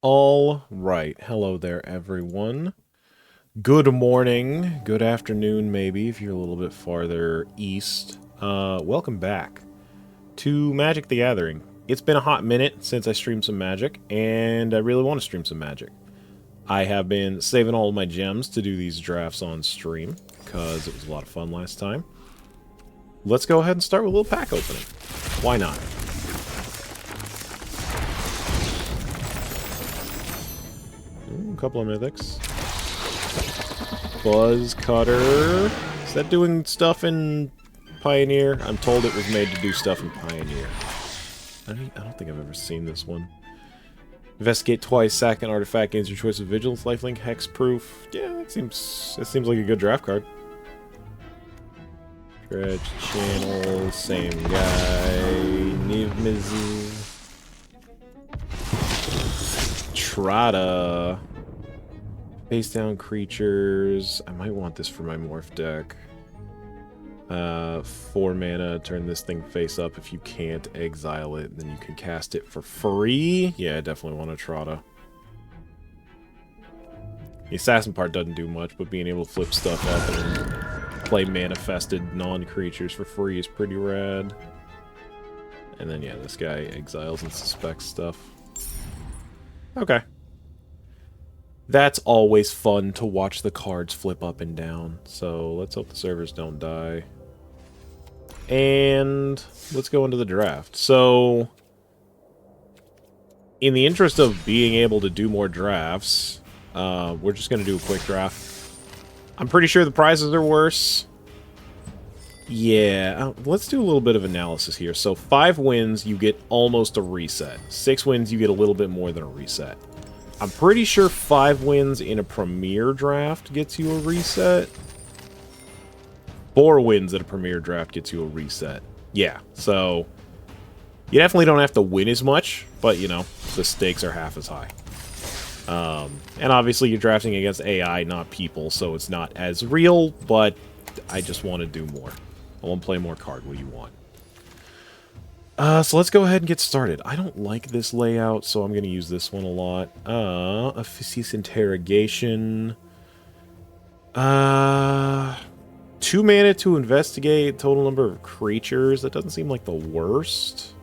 All right. Hello there, everyone. Good morning, good afternoon, maybe, if you're a little bit farther east. Welcome back to Magic the Gathering. It's been a hot minute since I streamed some Magic, and I really want to stream some Magic. I have been saving all of my gems to do these drafts on stream, because it was a lot of fun last time. Let's go ahead and start with a little pack opening. Why not? Ooh, a couple of mythics. Buzz Cutter. Is that doing stuff in Pioneer? I'm told it was made to do stuff in Pioneer. I don't think I've ever seen this one. Investigate twice, sack an artifact, gains your choice of vigilance, lifelink, hexproof. Yeah, that seems like a good draft card. Dredge, channel, same guy. Niv Trotta. Face down creatures. I might want this for my morph deck. 4 mana, turn this thing face up. If you can't exile it, then you can cast it for free. Yeah, I definitely want a Trotta. The assassin part doesn't do much, but being able to flip stuff up and play manifested non-creatures for free is pretty rad. And then, yeah, this guy exiles and suspects stuff. Okay. That's always fun to watch the cards flip up and down. So let's hope the servers don't die. And let's go into the draft. So, in the interest of being able to do more drafts, we're just going to do a quick draft. I'm pretty sure the prizes are worse. Yeah, let's do a little bit of analysis here. So 5 wins, you get almost a reset. 6 wins, you get a little bit more than a reset. I'm pretty sure 5 wins in a Premier draft gets you a reset. 4 wins at a Premier draft gets you a reset. Yeah, so you definitely don't have to win as much, but, you know, the stakes are half as high. And obviously you're drafting against AI, not people, so it's not as real, but I just want to do more. I want to play more card. What do you want? So let's go ahead and get started. I don't like this layout, so I'm going to use this one a lot. Officious Interrogation. 2 mana to investigate, total number of creatures. That doesn't seem like the worst.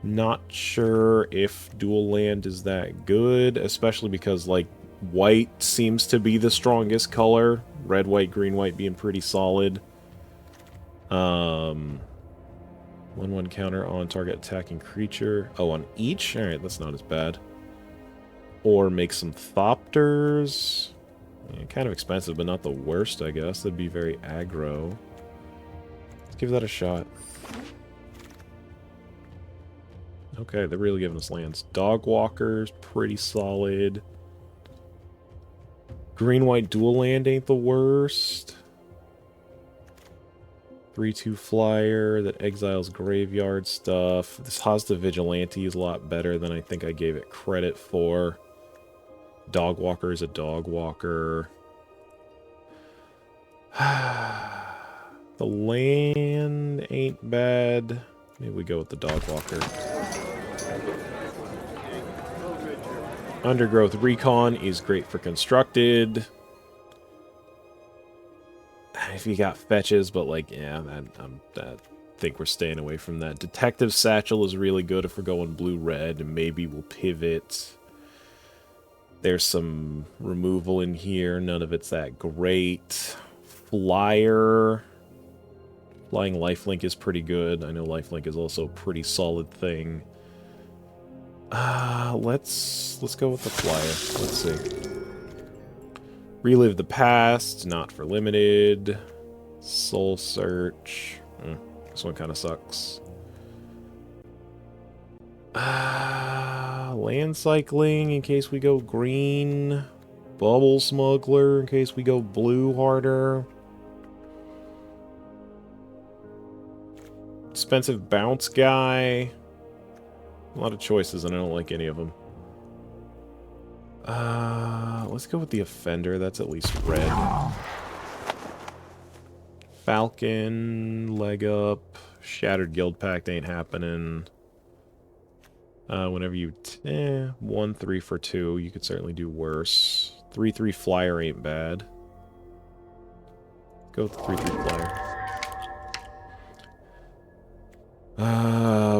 Not sure if dual land is that good, especially because, like, white seems to be the strongest color. Red, white, green, white being pretty solid. 1/1 counter on target attacking creature. Oh, on each? Alright, that's not as bad. Or make some Thopters. Yeah, kind of expensive, but not the worst, I guess. That'd be very aggro. Let's give that a shot. Okay, they're really giving us lands. Dog Walker's pretty solid. Green-white dual land ain't the worst. 3/2 flyer that exiles graveyard stuff. This Hasta Vigilante is a lot better than I think I gave it credit for. Dog Walker is a Dog Walker. The land ain't bad. Maybe we go with the Dog Walker. Undergrowth Recon is great for constructed. If you got fetches, but like, yeah, I think we're staying away from that. Detective Satchel is really good if we're going blue-red, and maybe we'll pivot. There's some removal in here. None of it's that great. Flyer. Flying Lifelink is pretty good. I know Lifelink is also a pretty solid thing. Let's go with the flyer. Let's see. Relive the past, not for limited. Soul Search. This one kind of sucks. Land Cycling in case we go green. Bubble Smuggler in case we go blue harder. Expensive Bounce Guy. A lot of choices and I don't like any of them. Let's go with the Offender. That's at least red. Falcon, Leg Up, Shattered Guild Pact ain't happening. Whenever you... 1-3 for 2. You could certainly do worse. 3-3 flyer ain't bad. Go with the 3-3 flyer.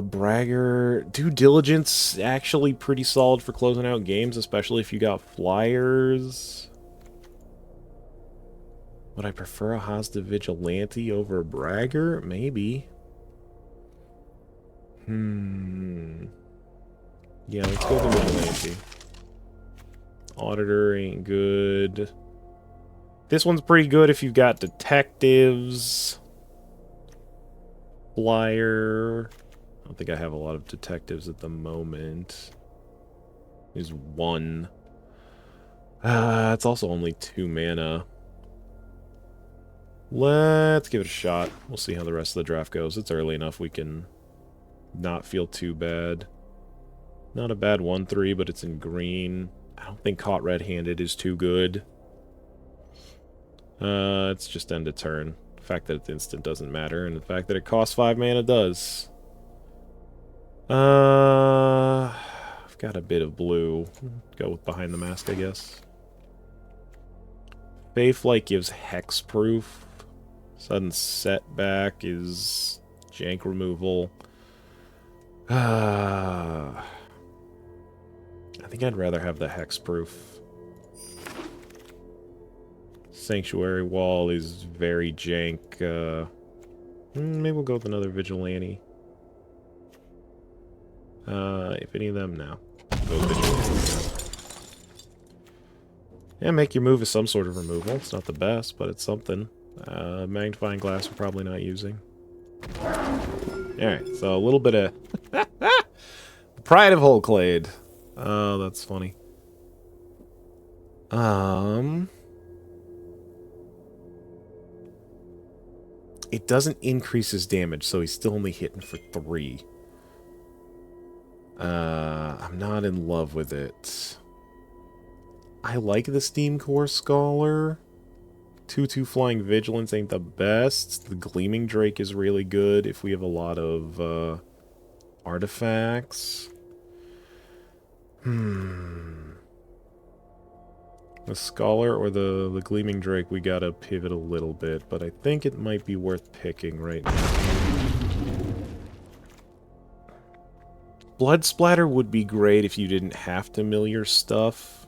Bragger. Due Diligence, actually pretty solid for closing out games, especially if you got flyers. Would I prefer a Hostage Vigilante over a Bragger? Maybe. Yeah, let's go with the Vigilante. Auditor ain't good. This one's pretty good if you've got detectives. Flyer. I don't think I have a lot of detectives at the moment. There's 1. It's also only 2 mana. Let's give it a shot. We'll see how the rest of the draft goes. It's early enough we can not feel too bad. Not a bad 1-3, but it's in green. I don't think Caught Red-Handed is too good. It's just end of turn. The fact that it's instant doesn't matter, and the fact that it costs 5 mana does. I've got a bit of blue. Go with Behind the Mask, I guess. Faithlight gives hexproof. Sudden Setback is jank removal. I think I'd rather have the hexproof. Sanctuary Wall is very jank. Maybe we'll go with another Vigilante. If any of them, no. Go with Vigilante. Yeah, make your move as some sort of removal. It's not the best, but it's something. Magnifying Glass we're probably not using. Alright, so a little bit of... Pride of Holclade. Oh, that's funny. It doesn't increase his damage, so he's still only hitting for 3. I'm not in love with it. I like the Steam Core Scholar. 2-2 Flying Vigilance ain't the best. The Gleaming Drake is really good if we have a lot of artifacts. The Scholar or the Gleaming Drake, we gotta pivot a little bit, but I think it might be worth picking right now. Blood Splatter would be great if you didn't have to mill your stuff.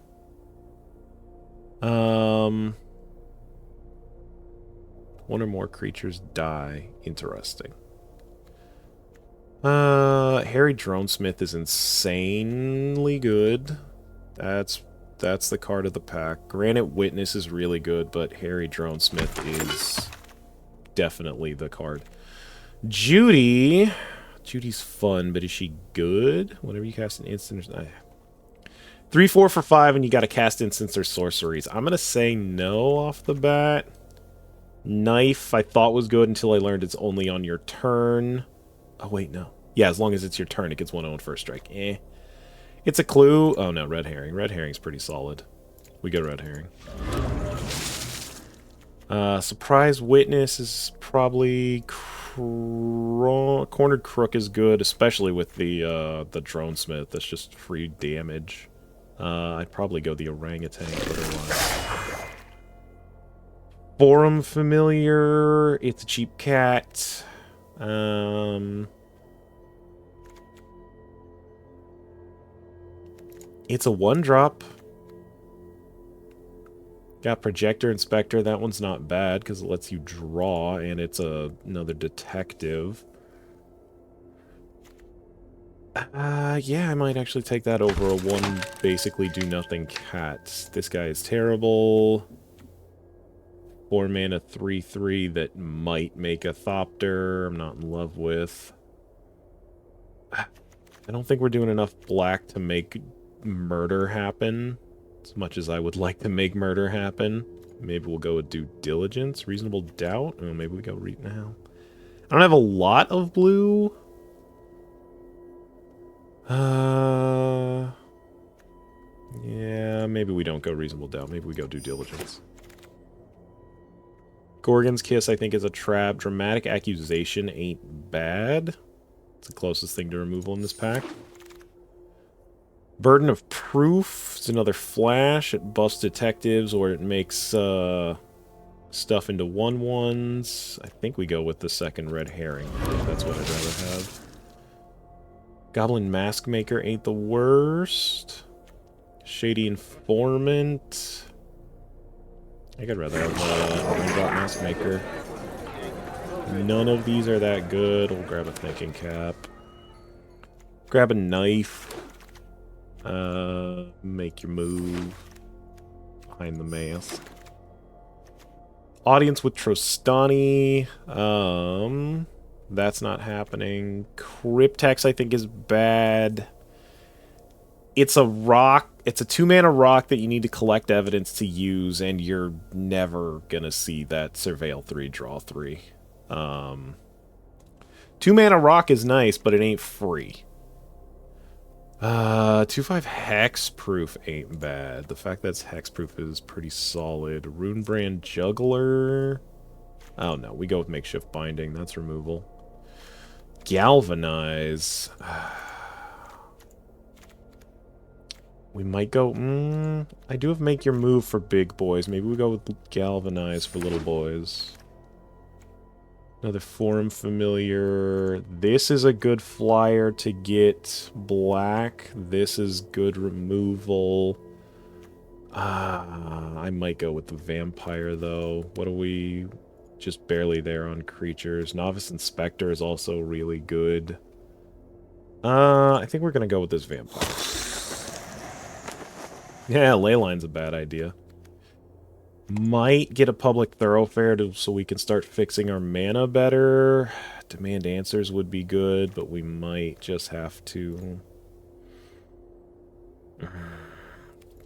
One or more creatures die. Interesting. Harry Dronesmith is insanely good. That's the card of the pack. Granite Witness is really good, but Harry Dronesmith is definitely the card. Judy's fun, but is she good? Whenever you cast an instant... 3-4 for 5, and you gotta cast instants or sorceries. I'm gonna say no off the bat. Knife, I thought was good until I learned it's only on your turn. Oh, wait, no. Yeah, as long as it's your turn, it gets 1-0 on first strike. It's a clue. Oh, no, Red Herring. Red Herring's pretty solid. We go Red Herring. Surprise Witness is probably... Cornered Crook is good, especially with the Dronesmith. That's just free damage. I'd probably go the Orangutan otherwise. Forum Familiar. It's a cheap cat. It's a 1-drop. Got Projector Inspector. That one's not bad because it lets you draw, and it's another detective. Yeah, I might actually take that over a 1 basically do-nothing cat. This guy is terrible. 4 mana 3/3 that might make a Thopter. I'm not in love with. I don't think we're doing enough black to make murder happen. As much as I would like to make murder happen. Maybe we'll go with Due Diligence. Reasonable Doubt. Oh, maybe we go now. I don't have a lot of blue. Yeah, maybe we don't go Reasonable Doubt. Maybe we go Due Diligence. Gorgon's Kiss, I think, is a trap. Dramatic Accusation ain't bad. It's the closest thing to removal in this pack. Burden of Proof is another flash. It buffs detectives, or it makes stuff into 1/1s. I think we go with the second red herring. I think that's what I'd rather have. Goblin Mask Maker ain't the worst. Shady Informant. I think I'd rather have one-drop Mask Maker. None of these are that good. We'll grab a Thinking Cap. Grab a knife. Make your move. Behind the mask. Audience with Trostani. That's not happening. Cryptex, I think, is bad. It's a rock. It's a 2-mana rock that you need to collect evidence to use, and you're never gonna see that Surveil 3, Draw 3. 2-mana rock is nice, but it ain't free. 2/5 Hexproof ain't bad. The fact that it's Hexproof is pretty solid. Runebrand Juggler. Oh no, we go with Makeshift Binding. That's removal. Galvanize. We might go... I do have Make Your Move for big boys. Maybe we go with Galvanize for little boys. Another Forum Familiar. This is a good flyer to get black. This is good removal. I might go with the Vampire, though. What are we... Just barely there on creatures. Novice Inspector is also really good. I think we're going to go with this Vampire. Yeah, Leyline's a bad idea. Might get a Public Thoroughfare so we can start fixing our mana better. Demand Answers would be good, but we might just have to...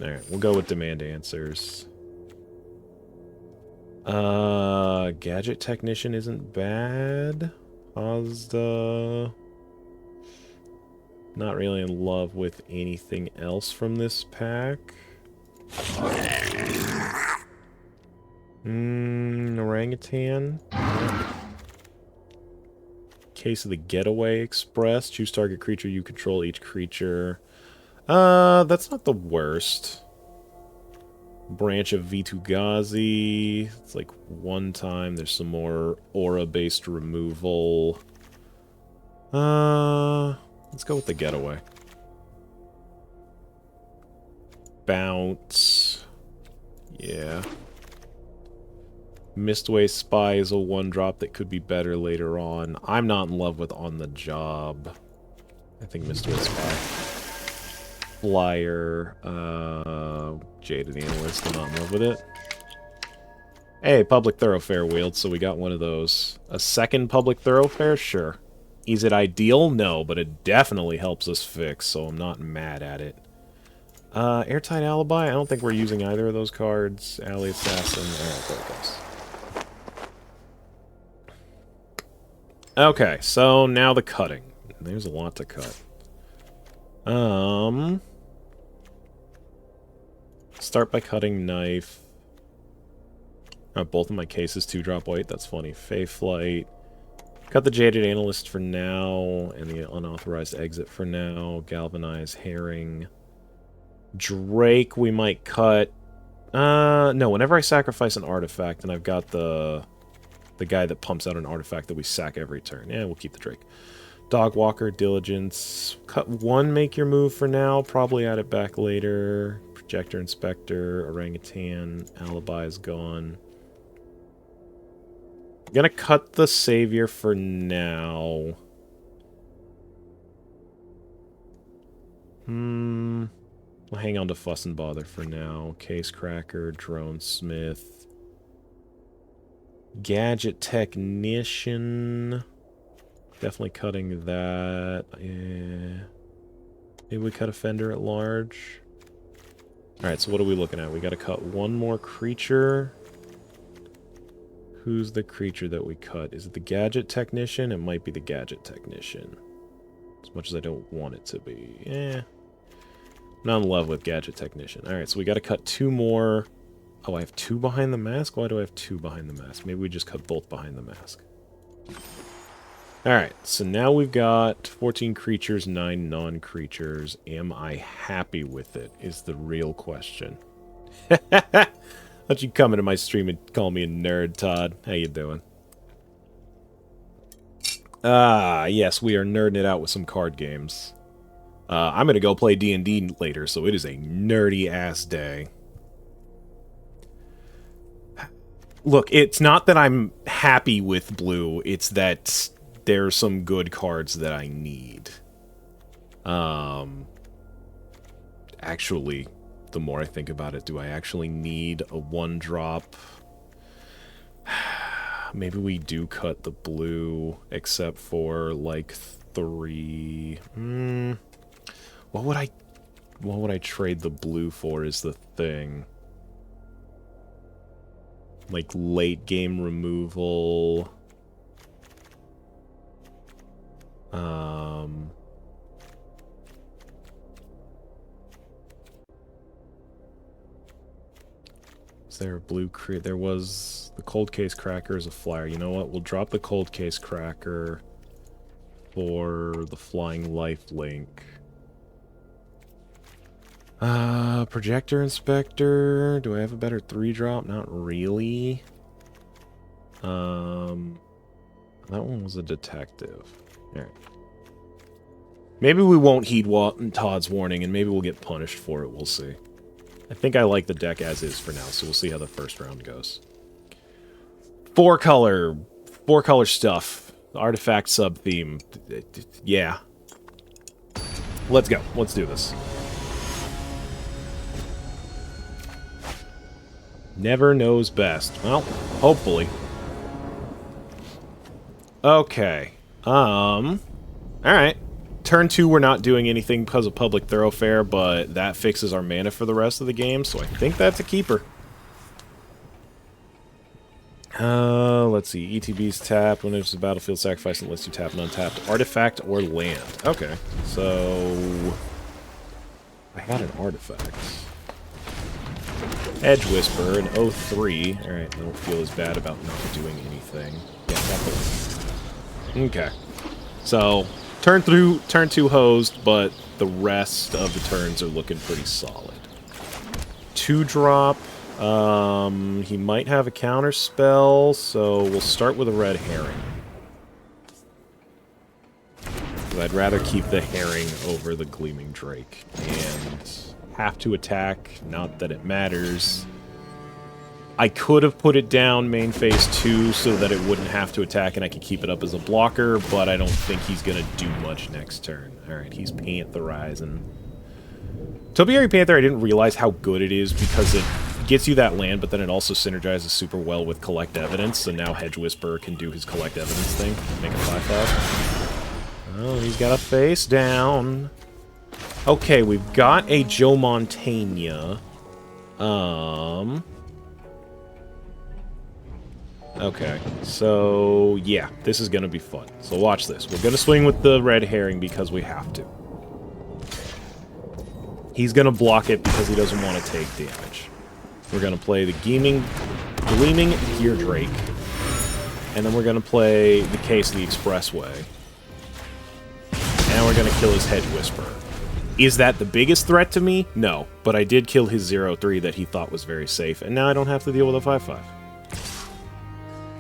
Alright, we'll go with Demand Answers. Gadget Technician isn't bad. Mazda... Not really in love with anything else from this pack. Orangutan. Case of the Getaway Express. Choose target creature, you control each creature. That's not the worst. Branch of Vitu-Ghazi. It's like 1 time. There's some more aura-based removal. Let's go with the Getaway. Bounce. Yeah. Mistway Spy is a 1-drop that could be better later on. I'm not in love with On the Job. I think Mistway Spy. Flyer. Jaded Analyst. I'm not in love with it. Hey, Public Thoroughfare wheeled, so we got one of those. A second Public Thoroughfare? Sure. Is it ideal? No, but it definitely helps us fix, so I'm not mad at it. Airtight Alibi? I don't think we're using either of those cards. Alley Assassin. Alright, there it goes. Okay, so now the cutting. There's a lot to cut. Start by cutting knife. Both of my cases 2-drop white. That's funny. Fey Flight. Cut the Jaded Analyst for now, and the Unauthorized Exit for now. Galvanize Herring. Drake we might cut. No, whenever I sacrifice an artifact, and I've got the guy that pumps out an artifact that we sack every turn. Yeah, we'll keep the Drake. Dogwalker, Diligence. Cut 1, Make Your Move for now. Probably add it back later. Projector Inspector, Orangutan. Alibi is gone. I'm gonna cut the Savior for now. We'll hang on to Fuss and Bother for now. Case Cracker, Drone Smith. Gadget Technician. Definitely cutting that. Yeah. Maybe we cut Offender at Large. Alright, so what are we looking at? We gotta cut 1 more creature. Who's the creature that we cut? Is it the Gadget Technician? It might be the Gadget Technician. As much as I don't want it to be. Eh. I'm not in love with Gadget Technician. Alright, so we gotta cut 2 more. Oh, I have 2 behind the mask? Why do I have 2 behind the mask? Maybe we just cut both behind the mask. Alright, so now we've got 14 creatures, 9 non-creatures. Am I happy with it, is the real question. Let you come into my stream and call me a nerd, Todd. How you doing? Ah, yes, we are nerding it out with some card games. I'm gonna go play D&D later, so it is a nerdy-ass day. Look, it's not that I'm happy with blue, it's that there's some good cards that I need. Actually, the more I think about it, do I actually need a 1-drop? Maybe we do cut the blue, except for, like, 3... What would I trade the blue for is the thing. Like, late game removal. Is there a blue create? There was the Cold Case Cracker as a flyer. You know what? We'll drop the Cold Case Cracker for the Flying Lifelink. Projector Inspector. Do I have a better 3-drop? Not really. That one was a detective. Alright. Maybe we won't heed Todd's warning, and maybe we'll get punished for it. We'll see. I think I like the deck as is for now, so we'll see how the first round goes. 4-color stuff. Artifact sub-theme. Yeah. Let's go. Let's do this. Never knows best. Well, hopefully. Okay. Alright. Turn 2, we're not doing anything because of Public Thoroughfare, but that fixes our mana for the rest of the game, so I think that's a keeper. Let's see. ETB's tapped. When there's a battlefield sacrifice, it lets you tap an untapped artifact or land. Okay. So... I had an artifact. Edge Whisper, an 0-3. Alright, I don't feel as bad about not doing anything. Yeah, definitely. Okay. So, turn 2 hosed, but the rest of the turns are looking pretty solid. 2-drop. He might have a counter spell, so we'll start with a red herring. I'd rather keep the herring over the Gleaming Drake. And have to attack, not that it matters. I could have put it down main phase 2 so that it wouldn't have to attack and I could keep it up as a blocker, but I don't think he's going to do much next turn. Alright, he's Pantherizing. Topiary Panther, I didn't realize how good it is because it gets you that land, but then it also synergizes super well with Collect Evidence, so now Hedge Whisperer can do his Collect Evidence thing. Make a 5/5. Oh, he's got a face down. Okay, we've got a Joe Montaigne. Okay, so yeah, this is gonna be fun. So watch this. We're gonna swing with the red herring because we have to. He's gonna block it because he doesn't want to take damage. We're gonna play the Gleaming Gear Drake. And then we're gonna play the Case of the Expressway. And we're gonna kill his Hedge Whisperer. Is that the biggest threat to me? No. But I did kill his 0-3 that he thought was very safe, and now I don't have to deal with a 5/5.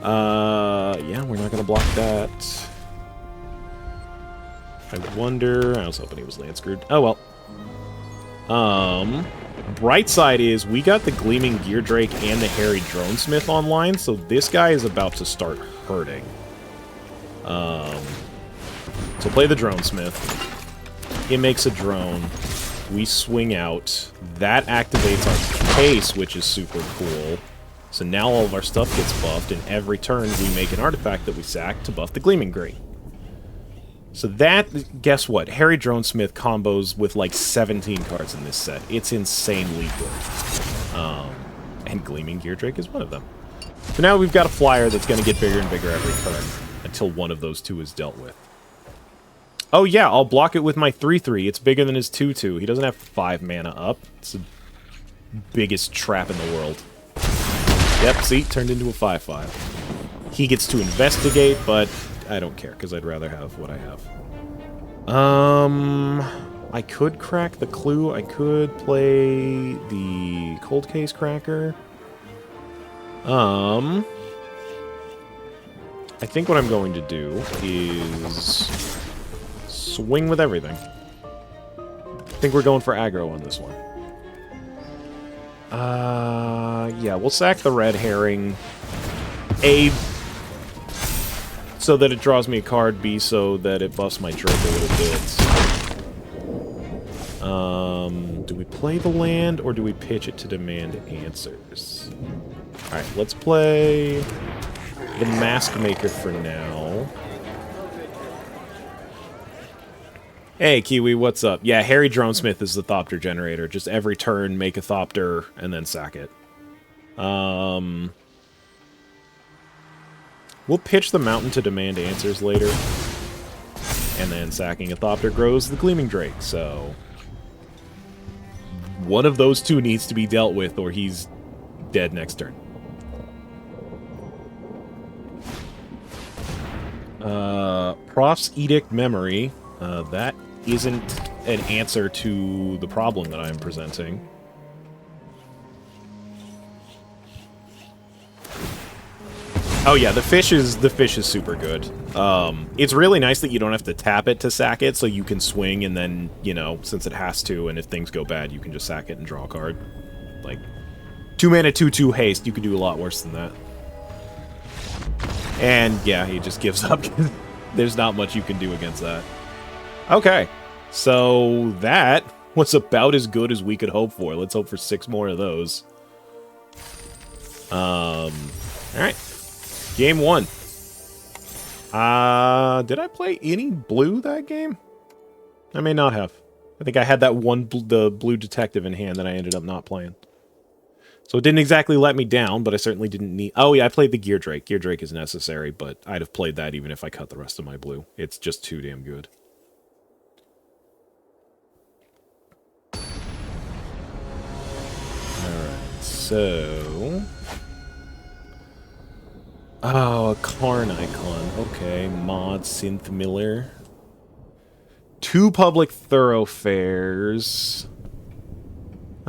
Yeah, we're not gonna block that. I wonder... I was hoping he was land screwed. Oh, well. Bright side is, we got the Gleaming Gear Drake and the Hairy Dronesmith online, so this guy is about to start hurting. So play the Dronesmith. It makes a drone. We swing out. That activates our Case, which is super cool. So now all of our stuff gets buffed, and every turn we make an artifact that we sack to buff the Gleaming Green. So that, guess what? Hairy Dronesmith combos with like 17 cards in this set. It's insanely good. And Gleaming Gear Drake is one of them. So now we've got a flyer that's going to get bigger and bigger every turn until one of those two is dealt with. Oh yeah, I'll block it with my 3/3. It's bigger than his 2/2. He doesn't have 5 mana up. It's the biggest trap in the world. Yep, see? Turned into a 5/5. He gets to investigate, but I don't care, because I'd rather have what I have. I could crack the Clue. I could play the Cold Case Cracker. I think what I'm going to do is swing with everything. I think we're going for aggro on this one. Yeah, we'll sack the red herring. A, so that it draws me a card. B, so that it buffs my Drake a little bit. Do we play the land, or do we pitch it to demand answers? Alright, let's play the Mask Maker for now. Hey, Kiwi, what's up? Yeah, Harry Dronesmith is the Thopter generator. Just every turn, make a Thopter, and then sack it. We'll pitch the Mountain to demand answers later. And then sacking a Thopter grows the Gleaming Drake, so... one of those two needs to be dealt with, or he's dead next turn. Prof's Edict Memory. That isn't an answer to the problem that I'm presenting. Oh yeah, the fish is super good. It's really nice that you don't have to tap it to sack it, so you can swing and then, you know, since it has to, and if things go bad, you can just sack it and draw a card. Like, 2 mana, 2/2 haste, you could do a lot worse than that. And yeah, he just gives up. There's not much you can do against that. Okay, so that was about as good as we could hope for. Let's hope for 6 more of those. Alright. Game 1. Did I play any blue that game? I may not have. I think I had that one, the blue detective in hand that I ended up not playing. So it didn't exactly let me down, but I certainly didn't need... oh yeah, I played the Gear Drake. Gear Drake is necessary, but I'd have played that even if I cut the rest of my blue. It's just too damn good. Alright, so... oh, a Karn icon. Okay, Mod Synth Miller. 2 public thoroughfares.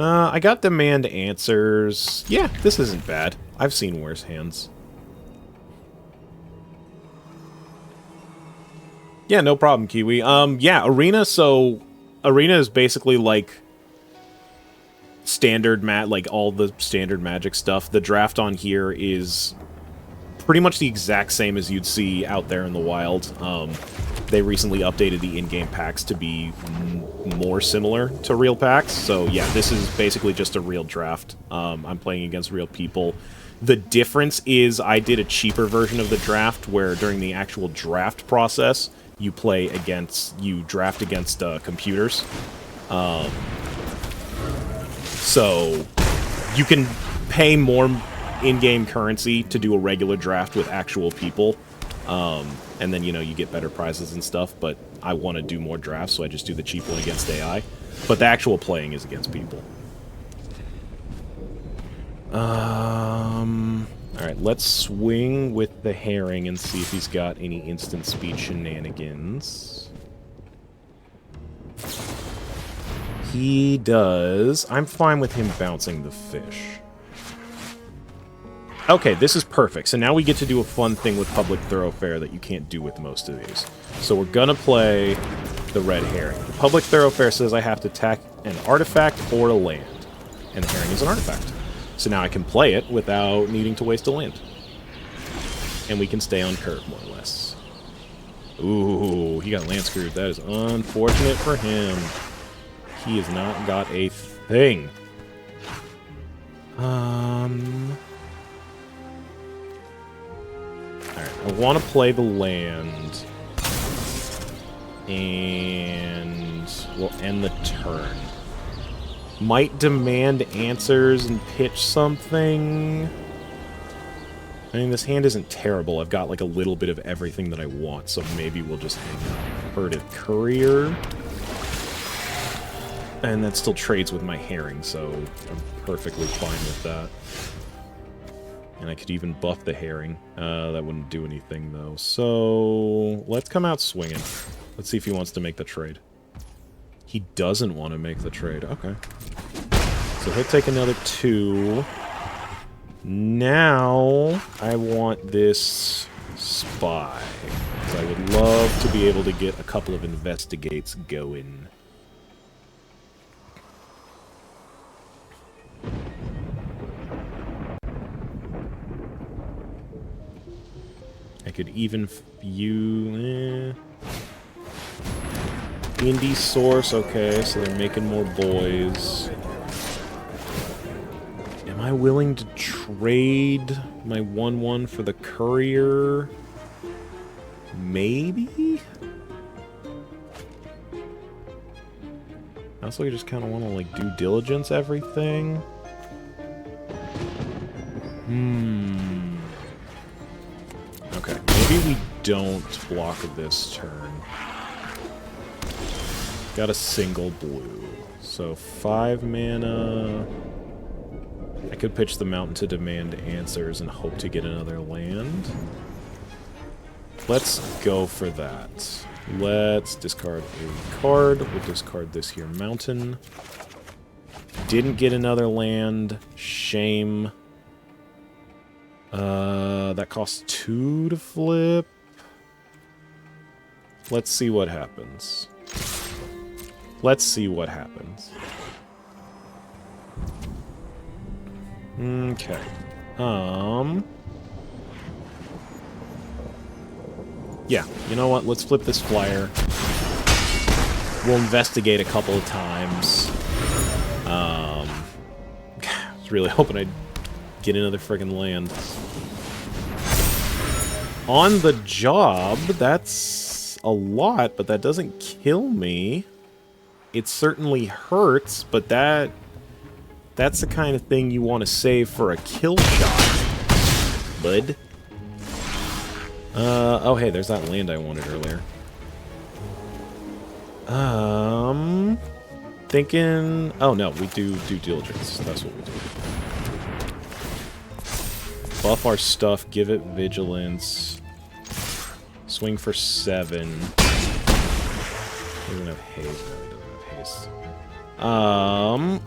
I got demand answers. Yeah, this isn't bad. I've seen worse hands. Yeah, no problem, Kiwi. Yeah, Arena, so... Arena is basically like... standard like all the standard Magic stuff. The draft on here is... pretty much the exact same as you'd see out there in the wild. They recently updated the in-game packs to be more similar to real packs. So yeah, this is basically just a real draft. I'm playing against real people. The difference is I did a cheaper version of the draft where during the actual draft process, you draft against computers. So you can pay more in-game currency to do a regular draft with actual people, and then, you know, you get better prizes and stuff, but I want to do more drafts, so I just do the cheap one against AI. But the actual playing is against people. Alright, let's swing with the herring and see if he's got any instant speed shenanigans. He does. I'm fine with him bouncing the fish. Okay, this is perfect. So now we get to do a fun thing with Public Thoroughfare that you can't do with most of these. So we're gonna play the red herring. The Public Thoroughfare says I have to attack an artifact or a land. And the herring is an artifact. So now I can play it without needing to waste a land. And we can stay on curve, more or less. Ooh, he got land screwed. That is unfortunate for him. He has not got a thing. Alright, I want to play the land. And we'll end the turn. Might demand answers and pitch something. I mean, this hand isn't terrible. I've got like a little bit of everything that I want, so maybe we'll just hang out. Furtive Courier. And that still trades with my herring, so I'm perfectly fine with that. And I could even buff the herring. That wouldn't do anything, though. So, let's come out swinging. Let's see if he wants to make the trade. He doesn't want to make the trade. Okay. So he'll take another 2. Now, I want this spy. So I would love to be able to get a couple of investigates going. I could even view... D&D source, okay, so they're making more boys. Am I willing to trade my 1-1 for the courier? Maybe? I also just kind of want to, like, due diligence everything. Okay, maybe we don't block this turn. Got a single blue. So 5 mana. I could pitch the mountain to demand answers and hope to get another land. Let's go for that. Let's discard a card. We'll discard this here mountain. Didn't get another land. Shame. That costs 2 to flip. Let's see what happens. Let's see what happens. Okay. Yeah, you know what? Let's flip this flyer. We'll investigate a couple of times. I was really hoping I'd get another friggin' land. On the job, that's a lot, but that doesn't kill me. It certainly hurts, but that's the kind of thing you want to save for a kill shot, bud. Oh hey, there's that land I wanted earlier. Thinking... Oh no, we do due diligence. That's what we do. Buff our stuff, give it vigilance. Swing for 7. Doesn't have haste. No, he doesn't have haste.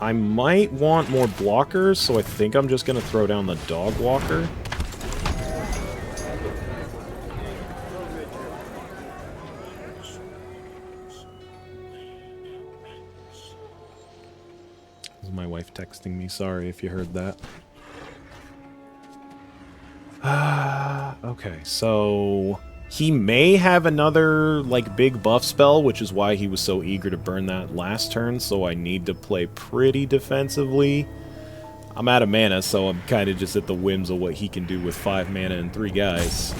I might want more blockers, so I think I'm just gonna throw down the dog walker. This is my wife texting me. Sorry if you heard that. Okay, so he may have another, like, big buff spell, which is why he was so eager to burn that last turn, so I need to play pretty defensively. I'm out of mana, so I'm kind of just at the whims of what he can do with 5 mana and 3 guys.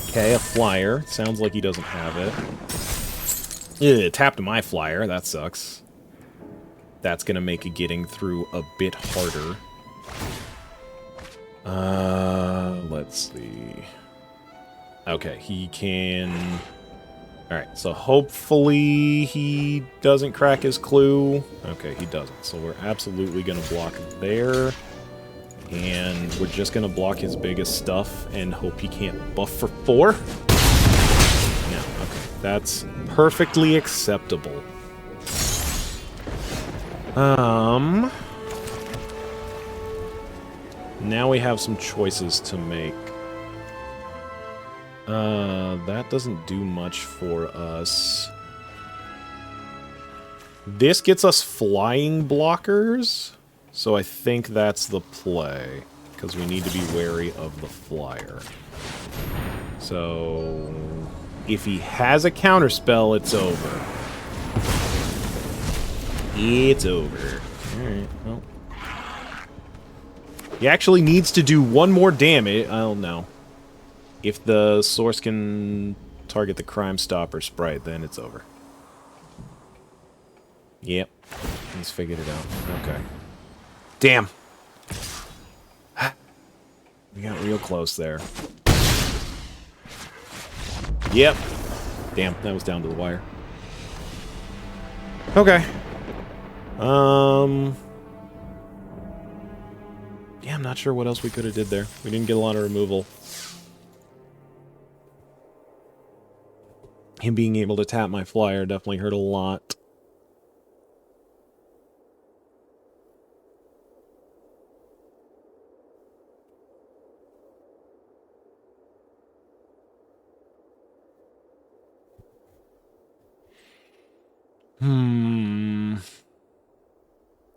Okay, a flyer. Sounds like he doesn't have it. Ugh, tapped my flyer. That sucks. That's gonna make getting through a bit harder. Let's see. Okay, he can... Alright, so hopefully he doesn't crack his clue. Okay, he doesn't. So we're absolutely going to block there. And we're just going to block his biggest stuff and hope he can't buff for 4. Yeah, okay. That's perfectly acceptable. Now we have some choices to make. That doesn't do much for us. This gets us flying blockers, so I think that's the play, because we need to be wary of the flyer. So, if he has a counterspell, it's over. It's over. Alright, well. He actually needs to do 1 more damage. Oh, no. If the source can target the Crime Stopper sprite, then it's over. Yep. He's figured it out. Okay. Damn. We got real close there. Yep. Damn, that was down to the wire. Okay. Yeah, I'm not sure what else we could have did there. We didn't get a lot of removal. Him being able to tap my flyer definitely hurt a lot.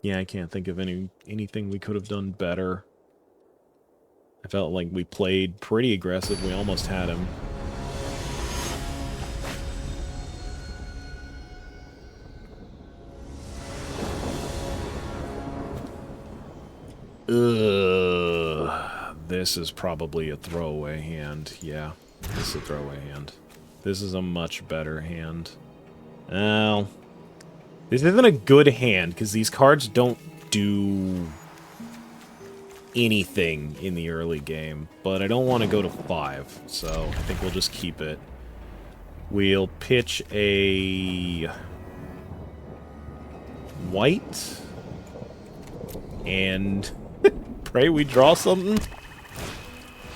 Yeah, I can't think of anything we could have done better. I felt like we played pretty aggressive. We almost had him. Ugh. This is probably a throwaway hand. Yeah, this is a throwaway hand. This is a much better hand. Well, this isn't a good hand, because these cards don't do anything in the early game, but I don't want to go to 5, so I think we'll just keep it. We'll pitch a white, and pray we draw something.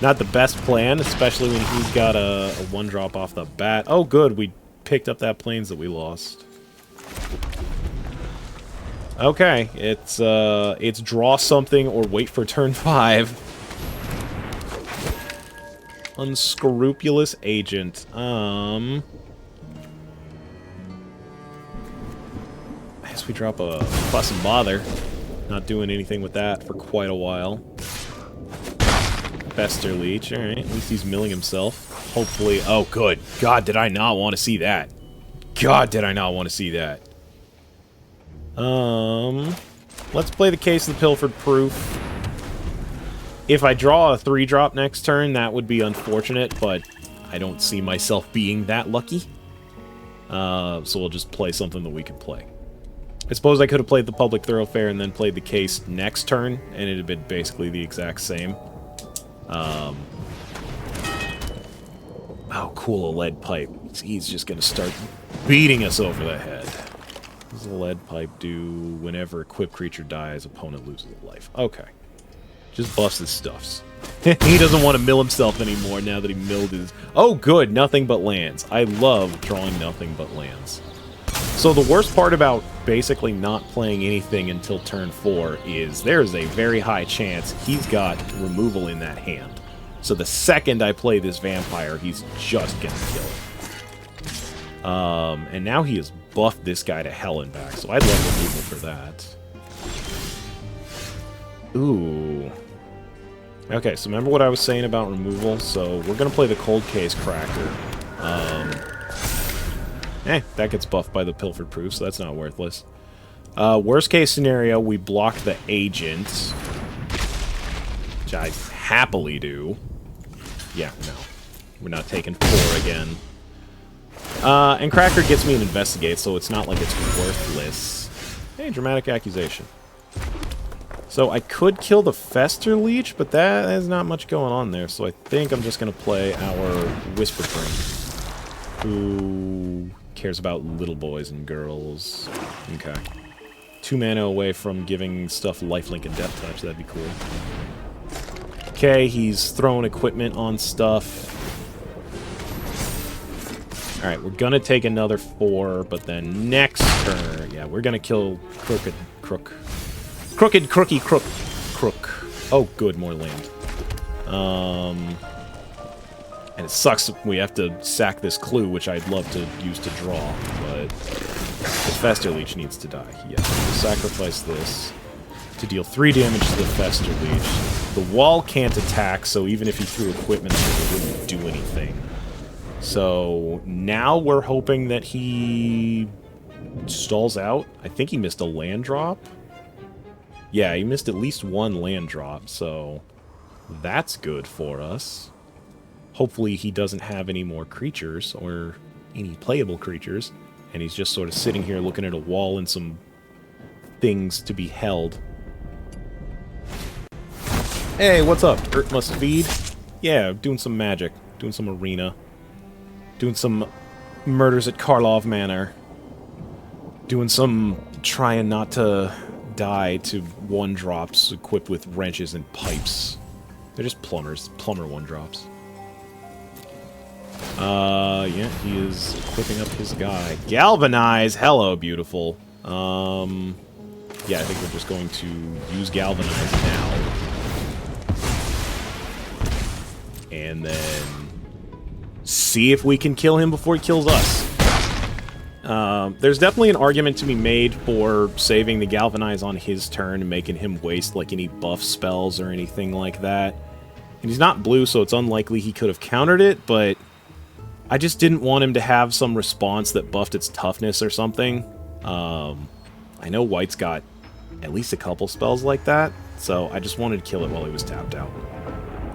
Not the best plan, especially when he's got a 1-drop off the bat. Oh, good, we picked up that plains that we lost. Okay, it's draw something or wait for turn 5. Unscrupulous agent. I guess we drop a fuss and bother. Not doing anything with that for quite a while. Fester Leech, alright, at least he's milling himself. Hopefully, oh good, God did I not want to see that. God did I not want to see that. Let's play the Case of the Pilfered Proof. If I draw a 3-drop next turn, that would be unfortunate, but I don't see myself being that lucky. So we'll just play something that we can play. I suppose I could have played the Public Thoroughfare and then played the Case next turn, and it'd have been basically the exact same. Oh, cool, a lead pipe. He's just gonna start beating us over the head. What does a lead pipe do? Whenever a equipped creature dies, opponent loses a life. Okay. Just buffs his stuffs. He doesn't want to mill himself anymore now that he milled his... Oh, good, nothing but lands. I love drawing nothing but lands. So the worst part about basically not playing anything until turn 4 is there's a very high chance he's got removal in that hand. So the second I play this vampire, he's just gonna kill it. And now he has buffed this guy to hell and back, so I'd love removal for that. Ooh. Okay, so remember what I was saying about removal? So we're gonna play the Cold Case Cracker. That gets buffed by the Pilfered Proof, so that's not worthless. Worst case scenario, we block the agent. Which I happily do. Yeah, no. We're not taking 4 again. And Cracker gets me an Investigate, so it's not like it's worthless. Hey, Dramatic Accusation. So I could kill the Fester Leech, but that has not much going on there, so I think I'm just going to play our Whisper Frame, who cares about little boys and girls. Okay. 2 mana away from giving stuff lifelink and death touch, that'd be cool. Okay, he's throwing equipment on stuff. Alright, we're gonna take another 4, but then next turn, yeah, we're gonna kill Crooked Crook. Oh, good, more land. And it sucks that we have to sack this clue, which I'd love to use to draw, but the Fester Leech needs to die. Yeah, we'll sacrifice this to deal 3 damage to the Fester Leech. The wall can't attack, so even if he threw equipment, it wouldn't do anything. So now we're hoping that he stalls out. I think he missed a land drop. Yeah, he missed at least 1 land drop, so that's good for us. Hopefully he doesn't have any more creatures, or any playable creatures, and he's just sort of sitting here looking at a wall and some things to be held. Hey, what's up? Earth must feed? Yeah, doing some magic, doing some arena, doing some murders at Karlov Manor, doing some trying not to die to 1-drops equipped with wrenches and pipes. They're just plumbers. Plumber 1-drops. Yeah, he is equipping up his guy. Galvanize! Hello, beautiful. Yeah, I think we're just going to use Galvanize now. And then see if we can kill him before he kills us. There's definitely an argument to be made for saving the Galvanize on his turn and making him waste, like, any buff spells or anything like that. And he's not blue, so it's unlikely he could have countered it, but I just didn't want him to have some response that buffed its toughness or something. I know white's got at least a couple spells like that, so I just wanted to kill it while he was tapped out.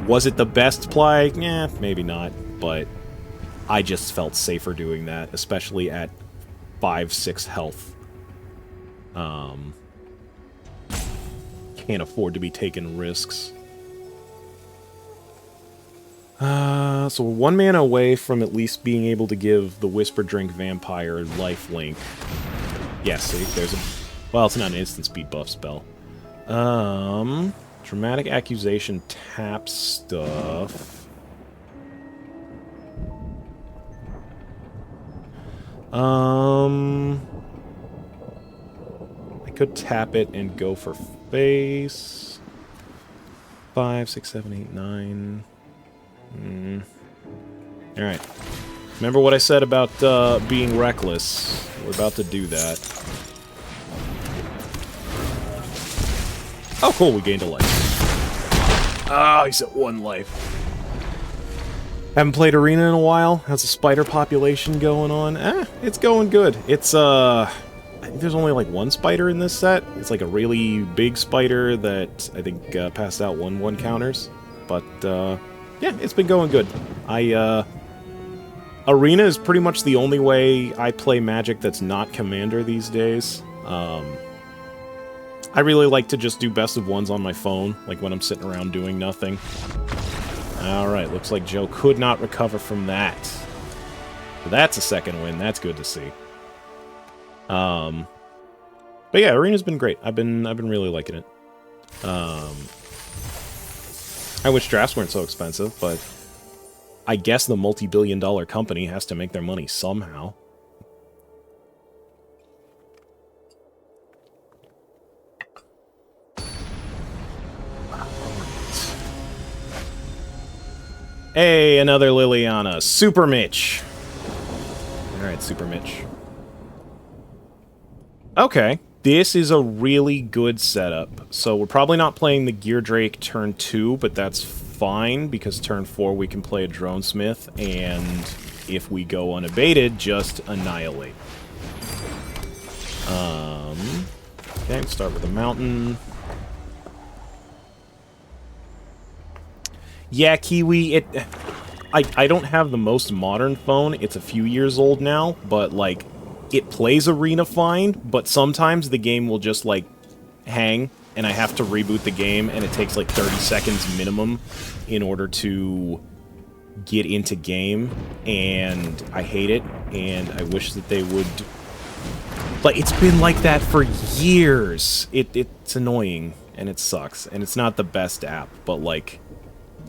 Was it the best play? Yeah, maybe not, but I just felt safer doing that, especially at 5-6 health. Can't afford to be taking risks. So we're 1 mana away from at least being able to give the Whisper Drink Vampire lifelink. Yeah, see, there's a... Well, it's not an instant speed buff spell. Dramatic Accusation tap stuff. I could tap it and go for face. 5, 6, 7, 8, 9. Alright. Remember what I said about being reckless? We're about to do that. Oh, cool, we gained a life. Oh, he's at 1 life. Haven't played Arena in a while. How's the spider population going on? It's going good. It's, I think there's only like 1 spider in this set. It's like a really big spider that I think passed out 1/1 counters. But, yeah, it's been going good. Arena is pretty much the only way I play Magic that's not Commander these days. I really like to just do best of ones on my phone, like when I'm sitting around doing nothing. Alright, looks like Joe could not recover from that. So that's a second win, that's good to see. But yeah, Arena's been great. I've been really liking it. I wish drafts weren't so expensive, but I guess the multi-billion-dollar company has to make their money somehow. Hey, another Liliana. Super Mitch. Alright, Super Mitch. Okay, this is a really good setup. So we're probably not playing the Gear Drake turn 2, but that's fine, because turn 4 we can play a Drone Smith, and if we go unabated, just annihilate. Okay, start with a mountain. Yeah, Kiwi, I don't have the most modern phone. It's a few years old now, but, like, it plays Arena fine, but sometimes the game will just, like, hang, and I have to reboot the game, and it takes, like, 30 seconds minimum in order to get into game, and I hate it, and I wish that they would... Like, it's been like that for years! It's annoying, and it sucks, and it's not the best app, but, like...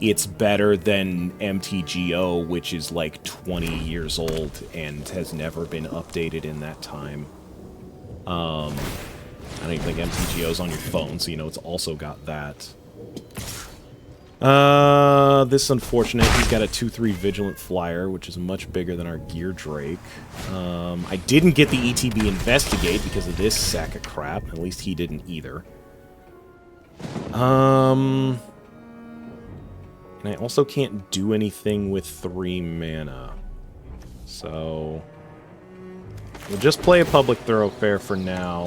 It's better than MTGO, which is like 20 years old and has never been updated in that time. I don't even think MTGO's on your phone, so you know it's also got that. This unfortunate, he's got a 2/3 Vigilant Flyer, which is much bigger than our Gear Drake. I didn't get the ETB Investigate because of this sack of crap. At least he didn't either. And I also can't do anything with 3 mana. So... we'll just play a Public Thoroughfare for now.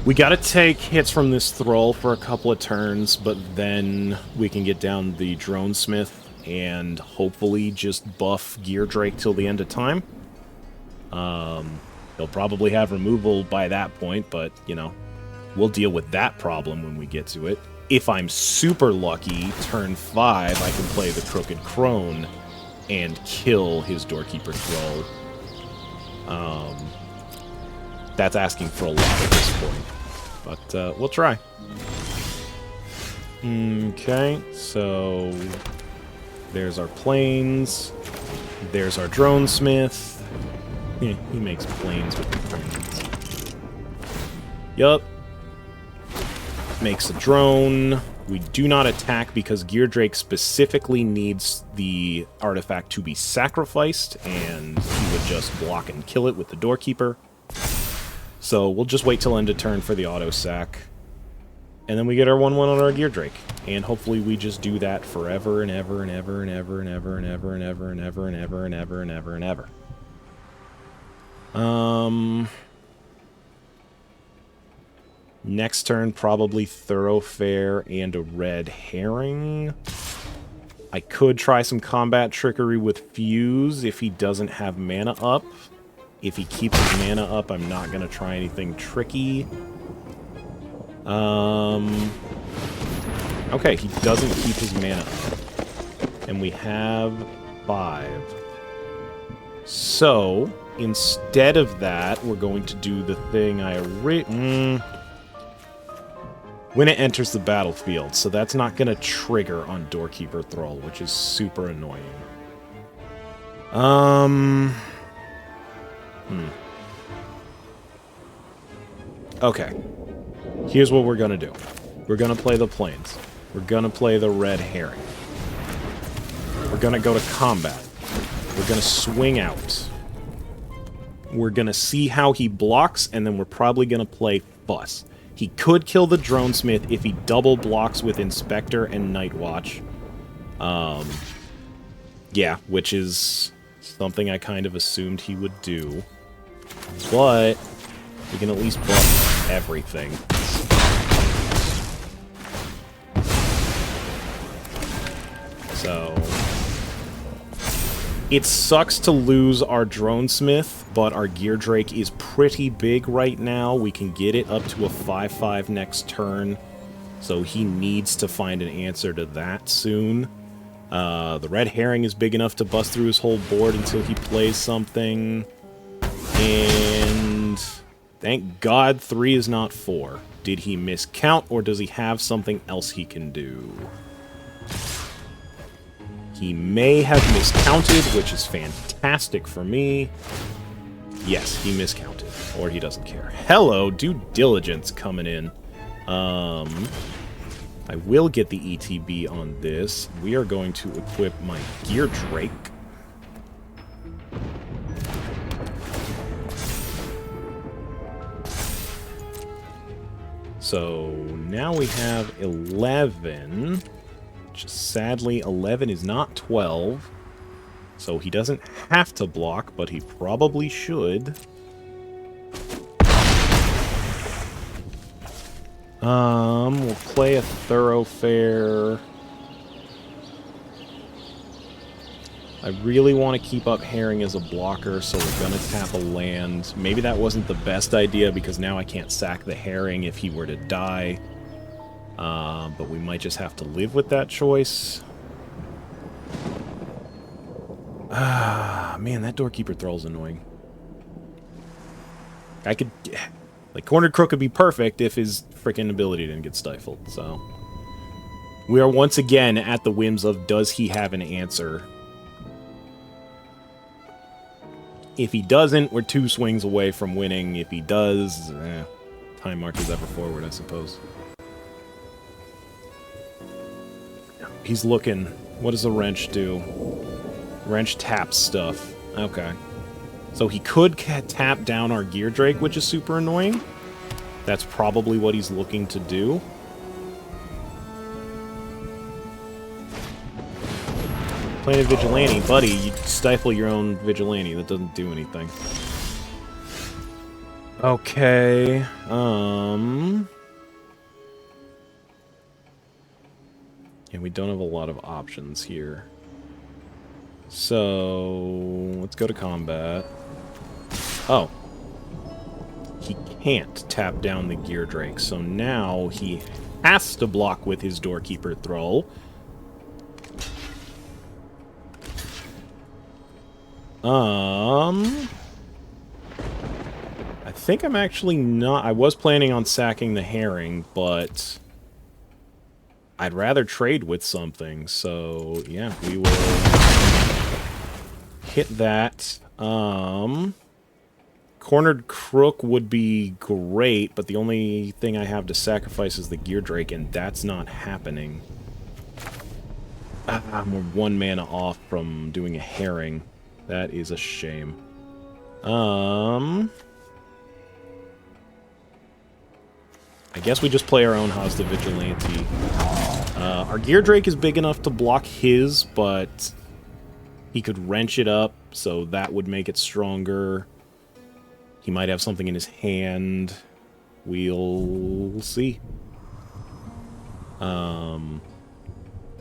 We gotta take hits from this Thrall for a couple of turns, but then we can get down the Drone Smith and hopefully just buff Gear Drake till the end of time. He'll probably have removal by that point, but, you know, we'll deal with that problem when we get to it. If I'm super lucky, turn 5, I can play the Crooked Crone and kill his Doorkeeper Thrall. that's asking for a lot at this point. But we'll try. Okay, so there's our planes. There's our drone smith. He makes planes with the planes. Yup. Makes a drone. We do not attack because Gear Drake specifically needs the artifact to be sacrificed, and he would just block and kill it with the Doorkeeper. So we'll just wait till end of turn for the auto-sack. And then we get our 1-1 on our Gear Drake. And hopefully we just do that forever and ever and ever and ever and ever and ever and ever and ever and ever and ever and ever and ever. Next turn, probably Thoroughfare and a Red Herring. I could try some combat trickery with Fuse if he doesn't have mana up. If he keeps his mana up, I'm not going to try anything tricky. Okay, he doesn't keep his mana up. And we have 5. So, instead of that, we're going to do the thing I when it enters the battlefield, so that's not going to trigger on Doorkeeper Thrall, which is super annoying. Okay. Here's what we're going to do. We're going to play the planes. We're going to play the Red Herring. We're going to go to combat. We're going to swing out. We're going to see how he blocks, and then we're probably going to play Fuss. He could kill the Drone Smith if he double blocks with Inspector and Night Watch. Yeah, which is something I kind of assumed he would do. But we can at least buff everything. So it sucks to lose our Drone Smith, but our Gear Drake is pretty big right now. We can get it up to a 5/5 next turn, so he needs to find an answer to that soon. The Red Herring is big enough to bust through his whole board until he plays something. And thank God 3 is not 4. Did he miscount, or does he have something else he can do? He may have miscounted, which is fantastic for me. Yes, he miscounted, or he doesn't care. Hello, Due Diligence coming in. I will get the ETB on this. We are going to equip my Gear Drake. So now we have 11. Sadly, 11 is not 12, so he doesn't have to block, but he probably should. We'll play a Thoroughfare. I really want to keep up Herring as a blocker, so we're going to tap a land. Maybe that wasn't the best idea, because now I can't sack the Herring if he were to die. But we might just have to live with that choice. Man, that Doorkeeper Thrall's annoying. I could... Like, Cornered Crook would be perfect if his frickin' ability didn't get stifled, so... We are once again at the whims of, does he have an answer? If he doesn't, we're 2 swings away from winning. If he does, time marches ever forward, I suppose. He's looking. What does a wrench do? Wrench taps stuff. Okay. So he could tap down our Gear Drake, which is super annoying. That's probably what he's looking to do. Playing a Vigilante, buddy, you stifle your own Vigilante. That doesn't do anything. Okay, and we don't have a lot of options here. So, let's go to combat. Oh. He can't tap down the Gear Drake, so now he has to block with his Doorkeeper Thrall. I think I'm actually not... I was planning on sacking the herring, but... I'd rather trade with something, so yeah, we will hit that. Cornered Crook would be great, but the only thing I have to sacrifice is the Gear Drake, and that's not happening. We're 1 mana off from doing a herring. That is a shame. I guess we just play our own Hazda Vigilante. Our Gear Drake is big enough to block his, but he could wrench it up, so that would make it stronger. He might have something in his hand. We'll see.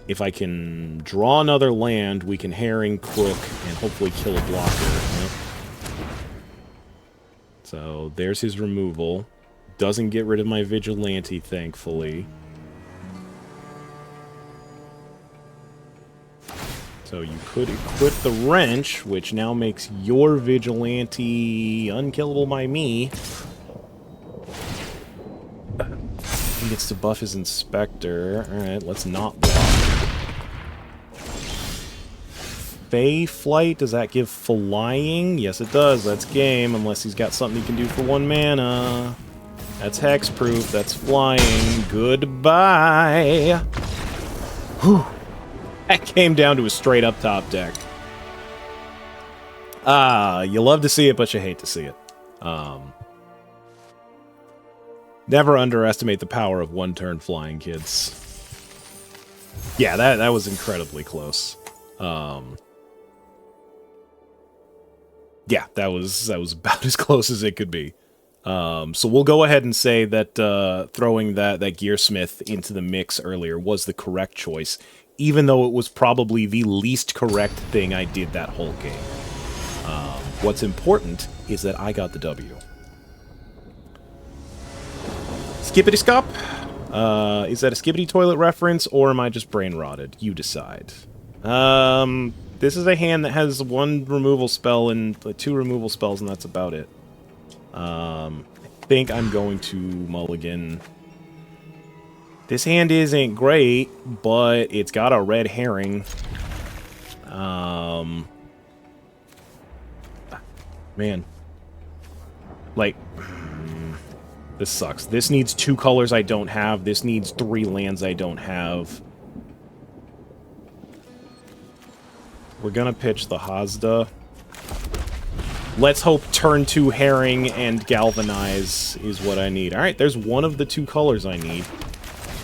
If I can draw another land, we can Herring, Crook, and hopefully kill a blocker. Yep. So there's his removal. Doesn't get rid of my Vigilante, thankfully. So you could equip the Wrench, which now makes your Vigilante unkillable by me. He gets to buff his Inspector. Alright, let's not block. Fey Flight, does that give flying? Yes, it does. That's game, unless he's got something he can do for 1 mana. That's hexproof. That's flying. Goodbye. Whew. That came down to a straight-up top deck. You love to see it, but you hate to see it. Never underestimate the power of 1-turn flying, kids. Yeah, that was incredibly close. Yeah, that was about as close as it could be. So we'll go ahead and say that throwing that Gearsmith into the mix earlier was the correct choice, even though it was probably the least correct thing I did that whole game. What's important is that I got the W. Skippity Scop? Is that a Skippity Toilet reference, or am I just brain rotted? You decide. This is a hand that has 1 removal spell and 2 removal spells, and that's about it. I think I'm going to mulligan. This hand isn't great, but it's got a red herring. Man. Like, this sucks. This needs 2 colors I don't have. This needs 3 lands I don't have. We're gonna pitch the Hazda. Let's hope turn 2 herring and galvanize is what I need. Alright, there's 1 of the 2 colors I need.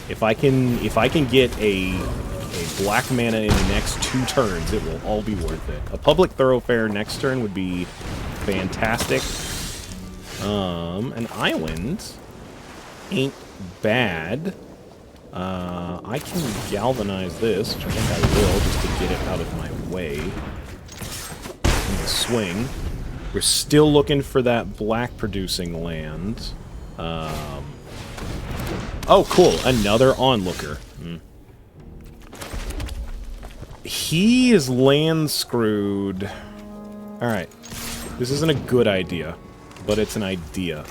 If I can get a black mana in the next 2 turns, it will all be worth it. A public thoroughfare next turn would be fantastic. An island ain't bad. I can galvanize this, which I think I will, just to get it out of my way. In the swing. We're still looking for that black producing land. Oh, cool. Another onlooker. He is land screwed. Alright. This isn't a good idea, but it's an idea.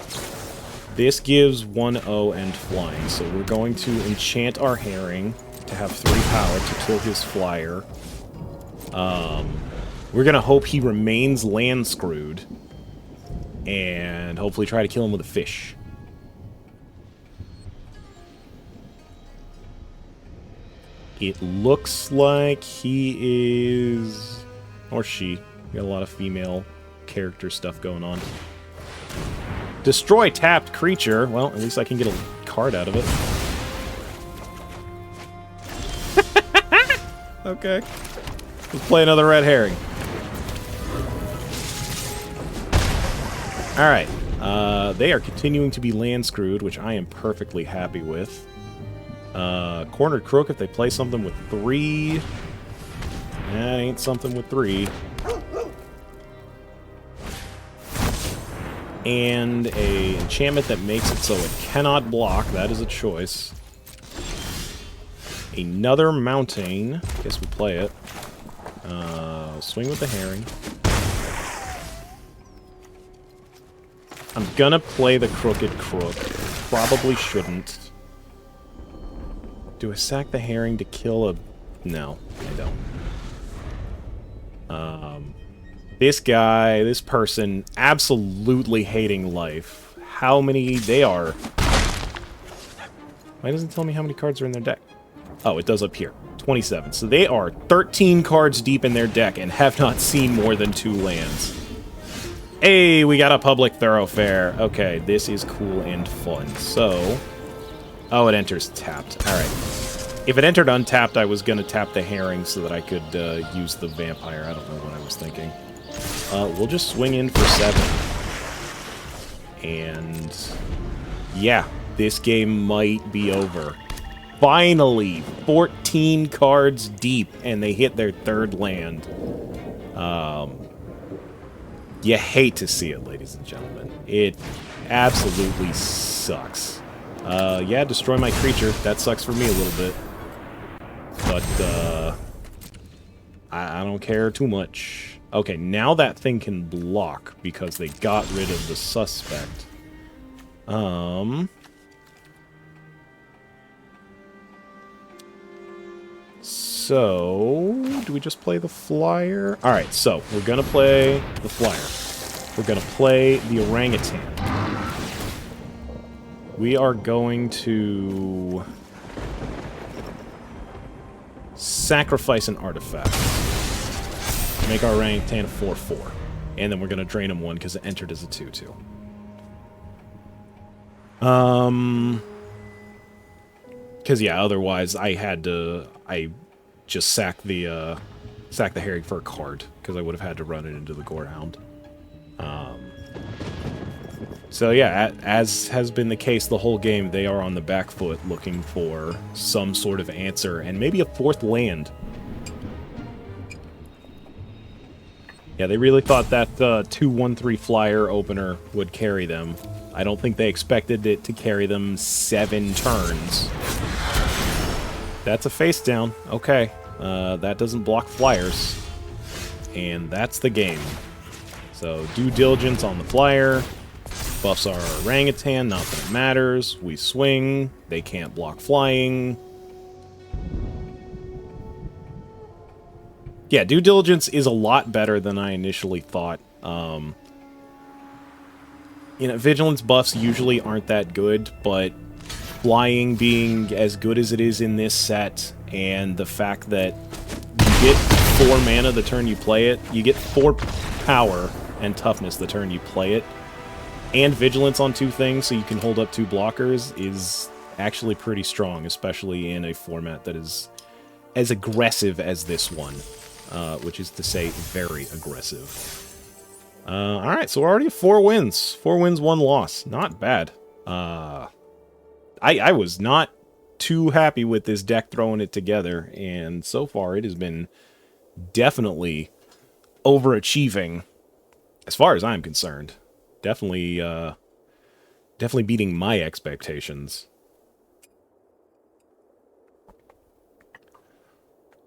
This gives 1/0 and flying, so we're going to enchant our herring to have 3 power to kill his flyer. We're gonna hope he remains land screwed, and hopefully try to kill him with a fish. It looks like he is... or she. We got a lot of female character stuff going on. Destroy tapped creature. Well, at least I can get a card out of it. Okay. Let's play another red herring. Alright. They are continuing to be land screwed, which I am perfectly happy with. Cornered Crook, if they play something with 3... that ain't something with 3. And a enchantment that makes it so it cannot block. That is a choice. Another mountain. Guess we play it. Swing with the herring. I'm gonna play the Crooked Crook. Probably shouldn't. Do I sack the Herring to kill a... No, I don't. This guy, this person, absolutely hating life. How many they are? Why doesn't it tell me how many cards are in their deck? Oh, it does up here. 27. So they are 13 cards deep in their deck and have not seen more than 2 lands. Hey, we got a public thoroughfare. Okay, this is cool and fun. So... Oh, it enters tapped. Alright. If it entered untapped, I was going to tap the Herring so that I could use the Vampire. I don't know what I was thinking. We'll just swing in for 7. And... yeah, this game might be over. Finally! 14 cards deep, and they hit their 3rd land. You hate to see it, ladies and gentlemen. It absolutely sucks. Yeah, destroy my creature. That sucks for me a little bit. But, I don't care too much. Okay, now that thing can block because they got rid of the suspect. So, do we just play the flyer? Alright, so, we're gonna play the flyer. We're gonna play the orangutan. We are going to... sacrifice an artifact. Make our orangutan a 4/4. And then we're gonna drain him 1 because it entered as a 2/2. Because, yeah, otherwise I had to... I just sack the Herring for a card, because I would have had to run it into the Gorehound. So yeah, as has been the case the whole game, they are on the back foot looking for some sort of answer, and maybe a 4th land. Yeah, they really thought that 2/1/3 flyer opener would carry them. I don't think they expected it to carry them 7 turns. That's a face down. Okay. That doesn't block flyers. And that's the game. So, due diligence on the flyer. Buffs our orangutan, not that it matters. We swing. They can't block flying. Yeah, due diligence is a lot better than I initially thought. You know, vigilance buffs usually aren't that good, but flying being as good as it is in this set, and the fact that you get 4 mana the turn you play it, you get 4 power and toughness the turn you play it, and vigilance on 2 things so you can hold up 2 blockers is actually pretty strong, especially in a format that is as aggressive as this one, which is to say very aggressive. Alright, so we're already at 4 wins. 4 wins, 1 loss. Not bad. I was not too happy with this deck throwing it together, and so far it has been definitely overachieving as far as I'm concerned. Definitely beating my expectations.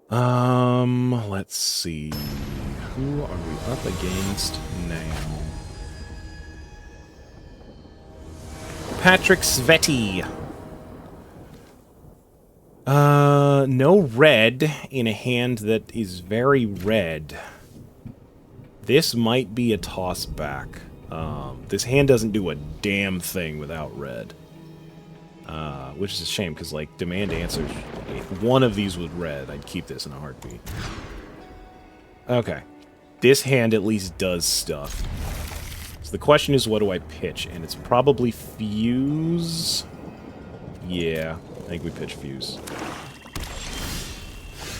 Let's see. Who are we up against now? Patrick Sveti. No red in a hand that is very red. This might be a toss back. This hand doesn't do a damn thing without red. Which is a shame, because, like, demand answers... If one of these was red, I'd keep this in a heartbeat. Okay. This hand at least does stuff. So the question is, what do I pitch? And it's probably Fuse... Yeah, I think we pitch Fuse.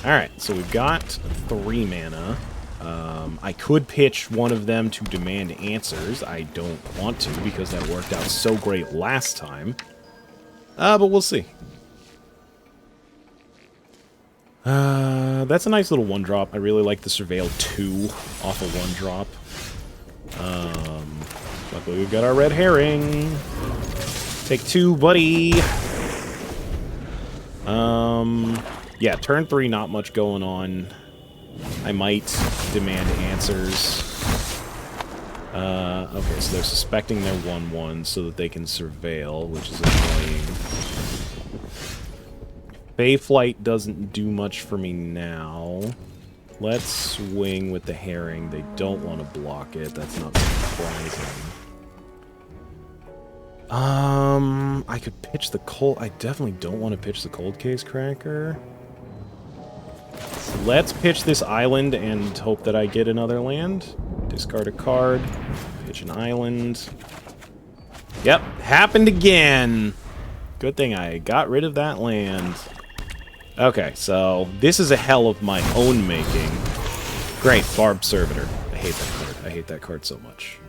Alright, so we've got 3 mana. I could pitch one of them to demand answers. I don't want to, because that worked out so great last time. But we'll see. That's a nice little 1-drop. I really like the Surveil 2 off a 1-drop. Luckily we've got our red herring. Take 2, buddy! Yeah, turn 3, not much going on. I might demand answers. Okay, so they're suspecting their 1/1 so that they can surveil, which is annoying. Bayflight doesn't do much for me now. Let's swing with the herring. They don't want to block it. That's not surprising. I could pitch the cold... I definitely don't want to pitch the cold case cracker. So let's pitch this island and hope that I get another land. Discard a card. Pitch an island. Yep, happened again. Good thing I got rid of that land. Okay, so this is a hell of my own making. Great, Barbed Servitor. I hate that card. I hate that card so much.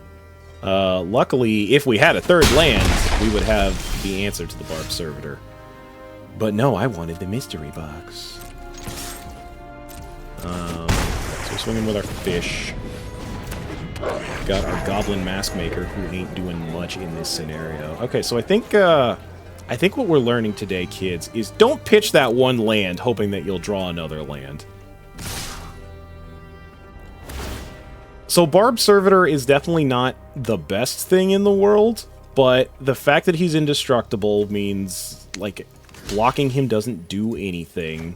Luckily, if we had a third land, we would have the answer to the Barbed Servitor. But no, I wanted the mystery box. So we're swinging with our fish. Got our Goblin Mask Maker, who ain't doing much in this scenario. Okay, so I think what we're learning today, kids, is don't pitch that one land hoping that you'll draw another land. So Barbed Servitor is definitely not the best thing in the world, but the fact that he's indestructible means, like, blocking him doesn't do anything.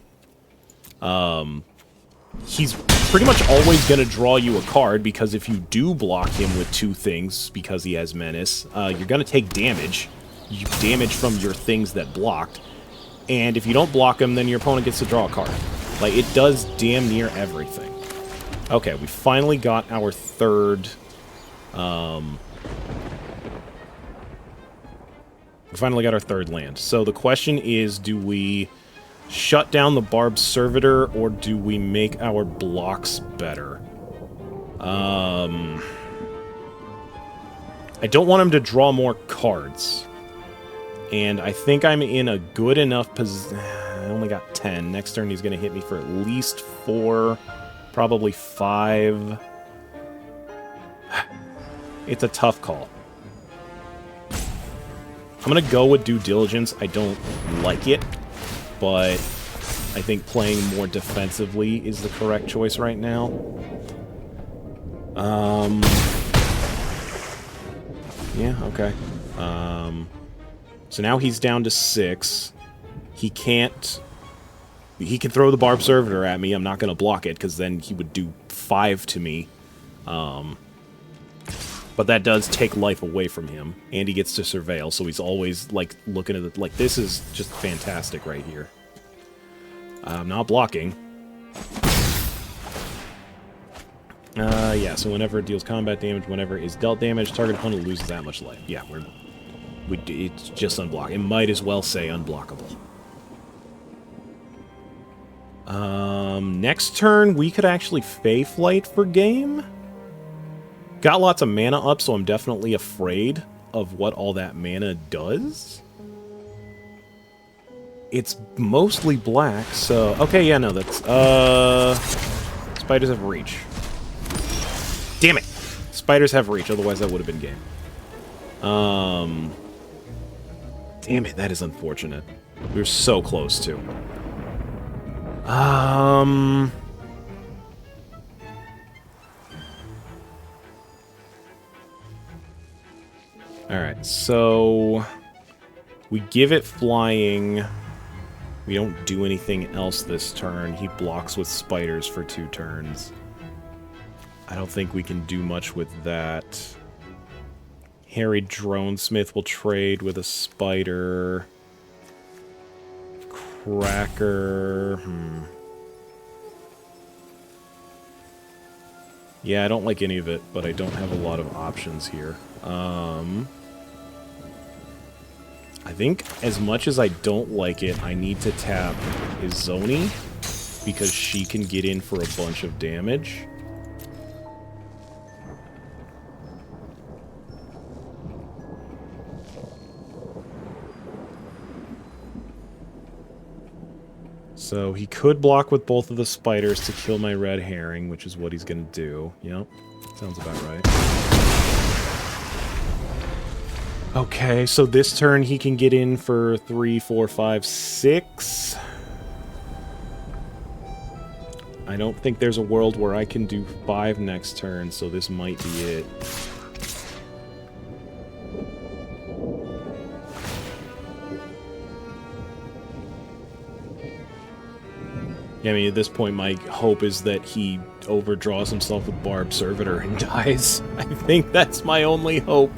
He's pretty much always going to draw you a card, because if you do block him with two things, because he has Menace, you're going to take damage. You damage from your things that blocked, and if you don't block him, then your opponent gets to draw a card. Like, it does damn near everything. Okay, we finally got our third, land. So the question is, do we shut down the Barbed Servitor, or do we make our blocks better? I don't want him to draw more cards. And I think I'm in a good enough position. I only got 10. Next turn he's going to hit me for at least 4, probably 5. It's a tough call. I'm going to go with Due Diligence. I don't like it, but I think playing more defensively is the correct choice right now. Yeah, okay. So now he's down to 6. He can't... He can throw the Barbed Servitor at me. I'm not going to block it, because then he would do 5 to me. But that does take life away from him. And he gets to surveil, so he's always, like, looking at it. Like, this is just fantastic right here. I'm not blocking. Yeah, so whenever it deals combat damage, whenever it is dealt damage, target opponent loses that much life. Yeah, it's just unblockable. It might as well say unblockable. Next turn, we could actually Fey Flight for game. Got lots of mana up, so I'm definitely afraid of what all that mana does. It's mostly black, so... Okay, yeah, no, that's... Spiders have reach. Damn it! Spiders have reach, otherwise that would have been game. Damn it, that is unfortunate. We were so close, too. Alright, so... We give it flying. We don't do anything else this turn. He blocks with spiders for 2 turns. I don't think we can do much with that. Harry Dronesmith will trade with a spider. Cracker. Yeah, I don't like any of it, but I don't have a lot of options here. I think as much as I don't like it, I need to tap Izoni, because she can get in for a bunch of damage. So he could block with both of the spiders to kill my red herring, which is what he's going to do. Yep, sounds about right. Okay, so this turn he can get in for 3, 4, 5, 6. I don't think there's a world where I can do 5 next turn, so this might be it. Yeah, I mean, at this point, my hope is that he overdraws himself with Barb Servitor and dies. I think that's my only hope.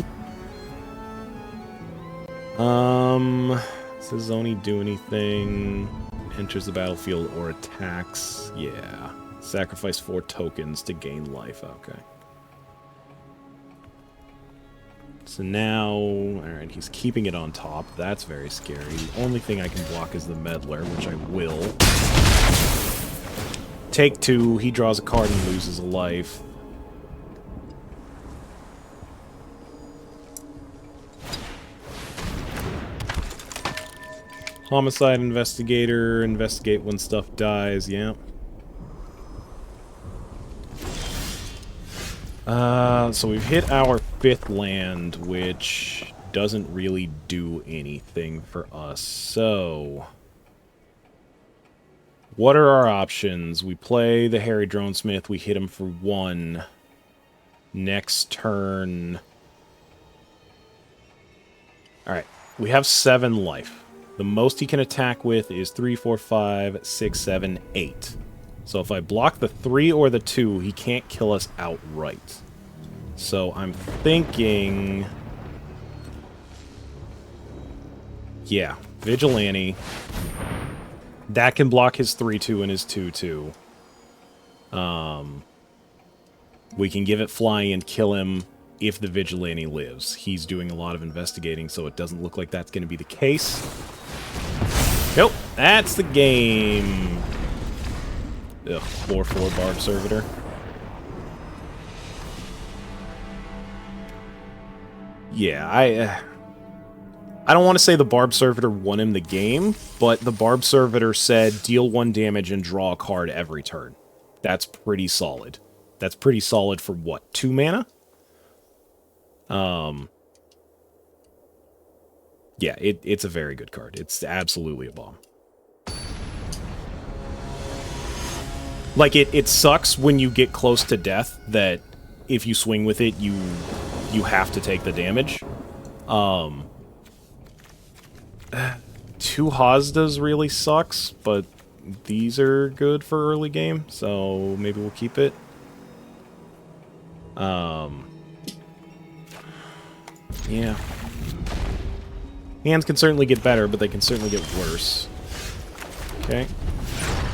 Does Zoni do anything? Enters the battlefield or attacks? Yeah. Sacrifice 4 tokens to gain life. Okay. So now... Alright, he's keeping it on top. That's very scary. The only thing I can block is the Meddler, which I will. Take 2. He draws a card and loses a life. Homicide Investigator, investigate when stuff dies, yeah. So we've hit our 5th land, which doesn't really do anything for us. So, what are our options? We play the Harry Dronesmith, we hit him for 1. Next turn... Alright, we have 7 life. The most he can attack with is 3, 4, 5, 6, 7, 8. So if I block the 3 or the 2, he can't kill us outright. So I'm thinking... Yeah, Vigilante. That can block his 3-2 and his 2-2. We can give it flying and kill him if the Vigilante lives. He's doing a lot of investigating, so it doesn't look like that's going to be the case. Nope, that's the game. Ugh, 4-4 Barb Servitor. Yeah, I don't want to say the Barb Servitor won him the game, but the Barb Servitor said deal 1 damage and draw a card every turn. That's pretty solid. That's pretty solid for what, 2 mana? Yeah, it's a very good card. It's absolutely a bomb. Like, it sucks when you get close to death that if you swing with it, you have to take the damage. 2 Hazdas really sucks, but these are good for early game, so maybe we'll keep it. Yeah. Hands can certainly get better, but they can certainly get worse. Okay.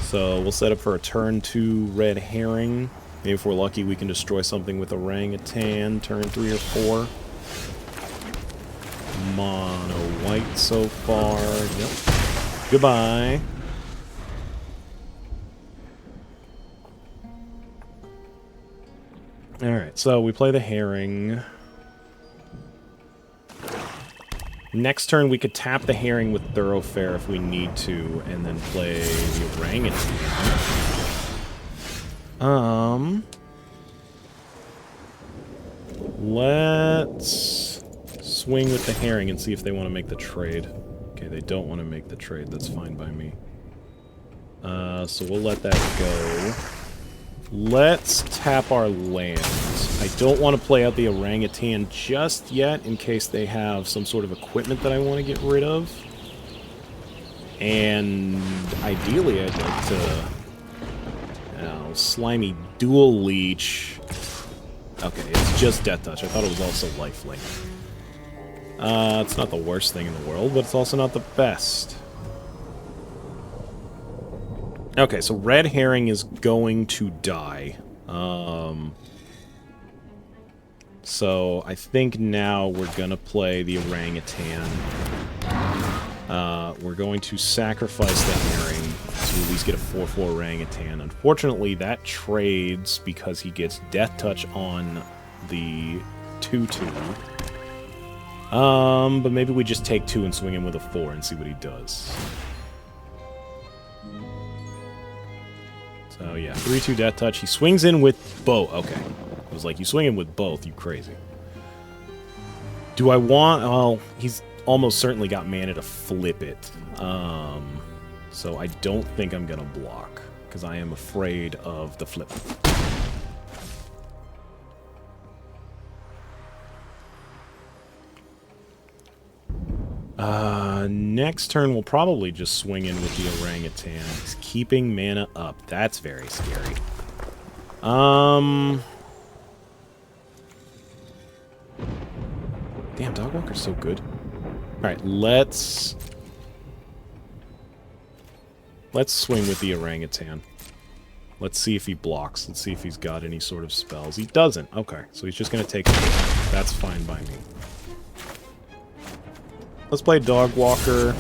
So we'll set up for a turn 2 Red Herring. Maybe if we're lucky, we can destroy something with Orangutan. Turn 3 or 4. Mono white so far. Yep. Goodbye. Alright, so we play the Herring. Next turn, we could tap the Herring with Thoroughfare if we need to, and then play the Orangutan. Let's swing with the Herring and see if they want to make the trade. Okay, they don't want to make the trade. That's fine by me. So we'll let that go. Let's tap our lands. I don't want to play out the Orangutan just yet in case they have some sort of equipment that I want to get rid of. And ideally I'd like to... Slimy Dual Leech. Okay, it's just Death Touch. I thought it was also Lifelink. It's not the worst thing in the world, but it's also not the best. Okay, so Red Herring is going to die. So I think now we're gonna play the Orangutan. We're going to sacrifice the Herring to at least get a 4-4 Orangutan. Unfortunately, that trades because he gets Death Touch on the 2-2. But maybe we just take 2 and swing him with a 4 and see what he does. So yeah, 3-2 Death Touch. He swings in with both. Okay. I was like, you swing in with both, you crazy. Do I want... Well, he's almost certainly got mana to flip it. So I don't think I'm gonna block. because I am afraid of the flip. Next turn we'll probably just swing in with the orangutan. He's keeping mana up. That's very scary. Damn, Dogwalker's so good. Alright, let's swing with the orangutan. Let's see if he blocks. Let's see if he's got any sort of spells. He doesn't. Okay, so he's just going to take it. That's fine by me. Let's play Dogwalker.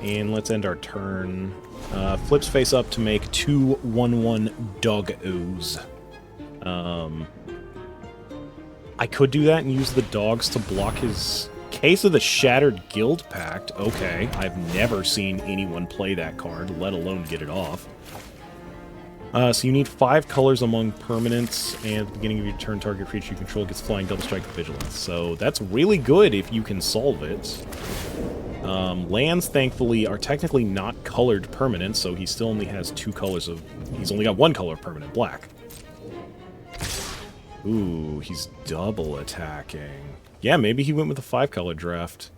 And let's end our turn. Flips face up to make 2/1/1 doggos. I could do that and use the dogs to block his Case of the Shattered Guild Pact. Okay, I've never seen anyone play that card, let alone get it off. So you need 5 colors among permanents, and at the beginning of your turn, target creature you control gets flying, double strike, vigilance. So that's really good if you can solve it. Lands, thankfully, are technically not colored permanents, so he still only has 2 colors of... He's only got 1 color of permanent, black. Ooh, he's double attacking. Yeah, maybe he went with a 5-color draft.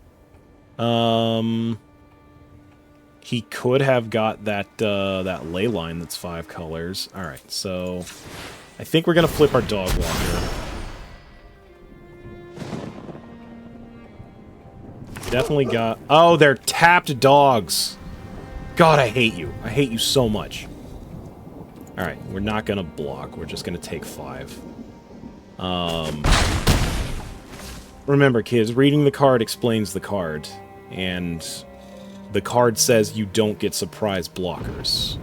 He could have got that that ley line that's 5 colors. Alright, so I think we're gonna flip our Dogwalker. Definitely got... Oh, they're tapped dogs! God, I hate you. I hate you so much. Alright, we're not gonna block. We're just gonna take 5. Remember, kids, reading the card explains the card. And the card says you don't get surprise blockers.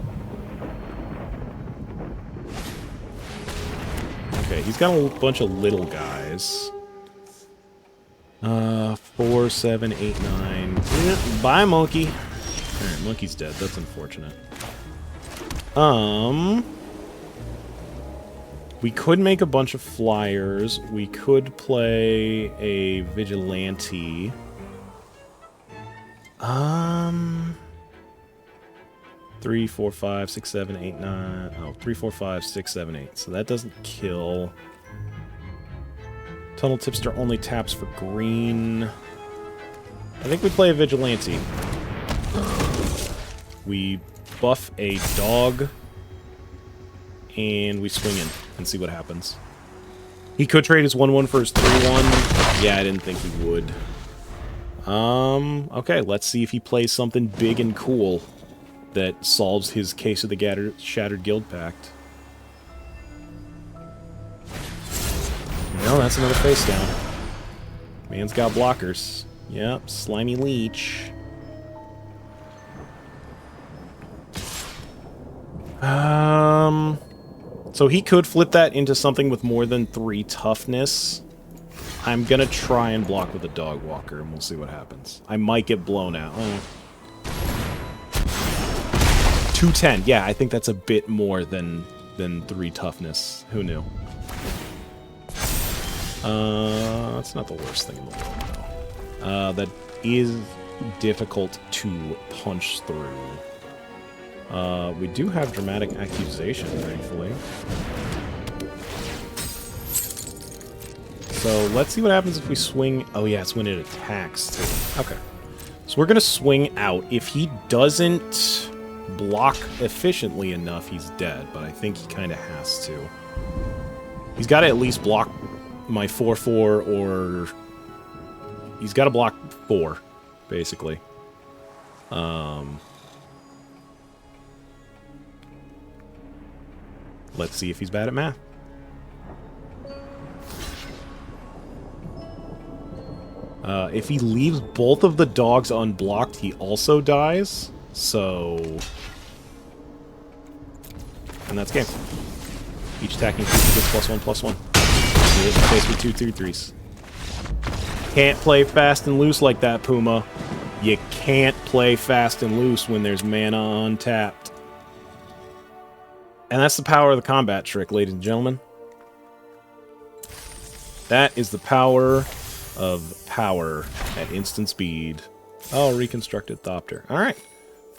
Okay, he's got a bunch of little guys. 4, 7, 8, 9. Yeah, bye, monkey. Alright, monkey's dead. That's unfortunate. We could make a bunch of flyers. We could play a vigilante. 3, 4, 5, 6, 7, 8, 9. Oh, 3, 4, 5, 6, 7, 8. So that doesn't kill. Tunnel Tipster only taps for green. I think we play a vigilante. We buff a dog. And we swing in and see what happens. He could trade his 1/1 for his 3/1. Yeah, I didn't think he would. Okay, let's see if he plays something big and cool that solves his Case of the Shattered Guild Pact. No, that's another face down. Man's got blockers. Yep, Slimy Leech. So he could flip that into something with more than 3 toughness. I'm gonna try and block with a Dogwalker, and we'll see what happens. I might get blown out. 210. Yeah, I think that's a bit more than 3 toughness. Who knew? That's not the worst thing in the world, though. That is difficult to punch through. We do have Dramatic Accusation, thankfully. So let's see what happens if we swing... Oh yeah, it's when it attacks, too. Okay. So we're going to swing out. If he doesn't block efficiently enough, he's dead. But I think he kind of has to. He's got to at least block my 4/4 or... He's got to block 4, basically. Let's see if he's bad at math. If he leaves both of the dogs unblocked, he also dies. So... And that's game. Each attacking creature gets +1/+1. He hits the face with 2 2/3s. Can't play fast and loose like that, Puma. You can't play fast and loose when there's mana untapped. And that's the power of the combat trick, ladies and gentlemen. That is the power of power at instant speed. Oh, Reconstructed Thopter. Alright.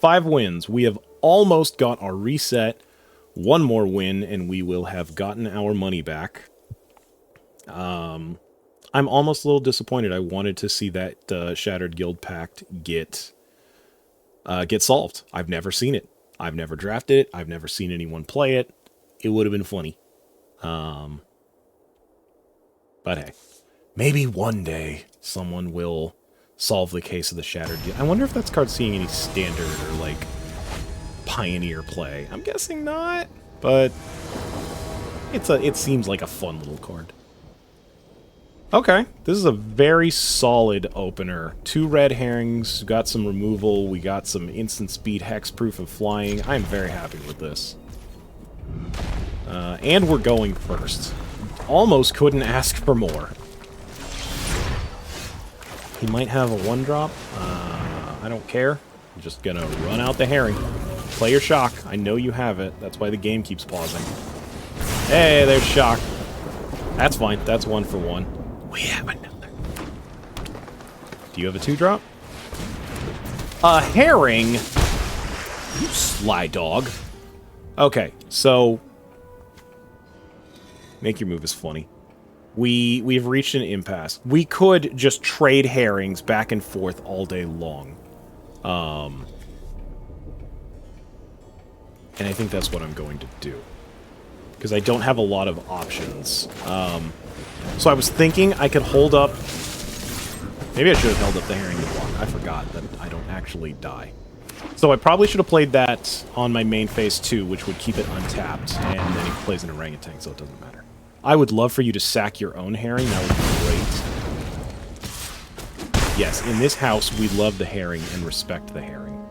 5 wins. We have almost got our reset. One more win, and we will have gotten our money back. I'm almost a little disappointed. I wanted to see that Shattered Guild Pact get solved. I've never seen it. I've never drafted it. I've never seen anyone play it. It would have been funny. But hey, maybe one day someone will solve the case of the Shattered Guild. I wonder if that's card seeing any standard or, like, Pioneer play. I'm guessing not, but it seems like a fun little card. Okay, this is a very solid opener. 2 red herrings, got some removal, we got some instant speed, hexproof, and flying. I'm very happy with this. And we're going first. Almost couldn't ask for more. He might have a 1-drop. I don't care. I'm just gonna run out the herring. Play your shock. I know you have it. That's why the game keeps pausing. Hey, there's shock. That's fine. That's 1 for 1. We have another. Do you have a 2-drop? A herring? You sly dog. Okay, so... Make your move is funny. We've reached an impasse. We could just trade herrings back and forth all day long. And I think that's what I'm going to do. Because I don't have a lot of options. So I was thinking I could hold up... Maybe I should have held up the herring to block. I forgot that I don't actually die. So I probably should have played that on my main phase 2, which would keep it untapped, and then he plays an orangutan, so it doesn't matter. I would love for you to sack your own herring. That would be great. Yes, in this house, we love the herring and respect the herring.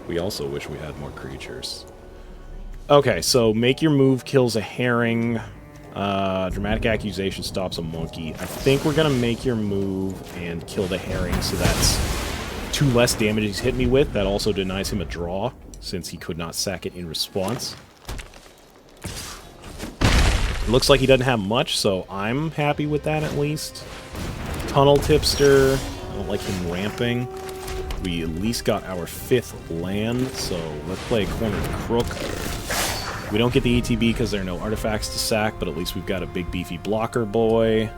We also wish we had more creatures. Okay, so make your move kills a herring. Dramatic accusation stops a monkey. I think we're gonna make your move and kill the herring, so that's 2 less damage he's hit me with. That also denies him a draw, since he could not sack it in response. It looks like he doesn't have much, so I'm happy with that at least. Tunnel Tipster. I don't like him ramping. We at least got our 5th land, so let's play Cornered Crook. We don't get the ETB because there are no artifacts to sack, but at least we've got a big beefy blocker boy.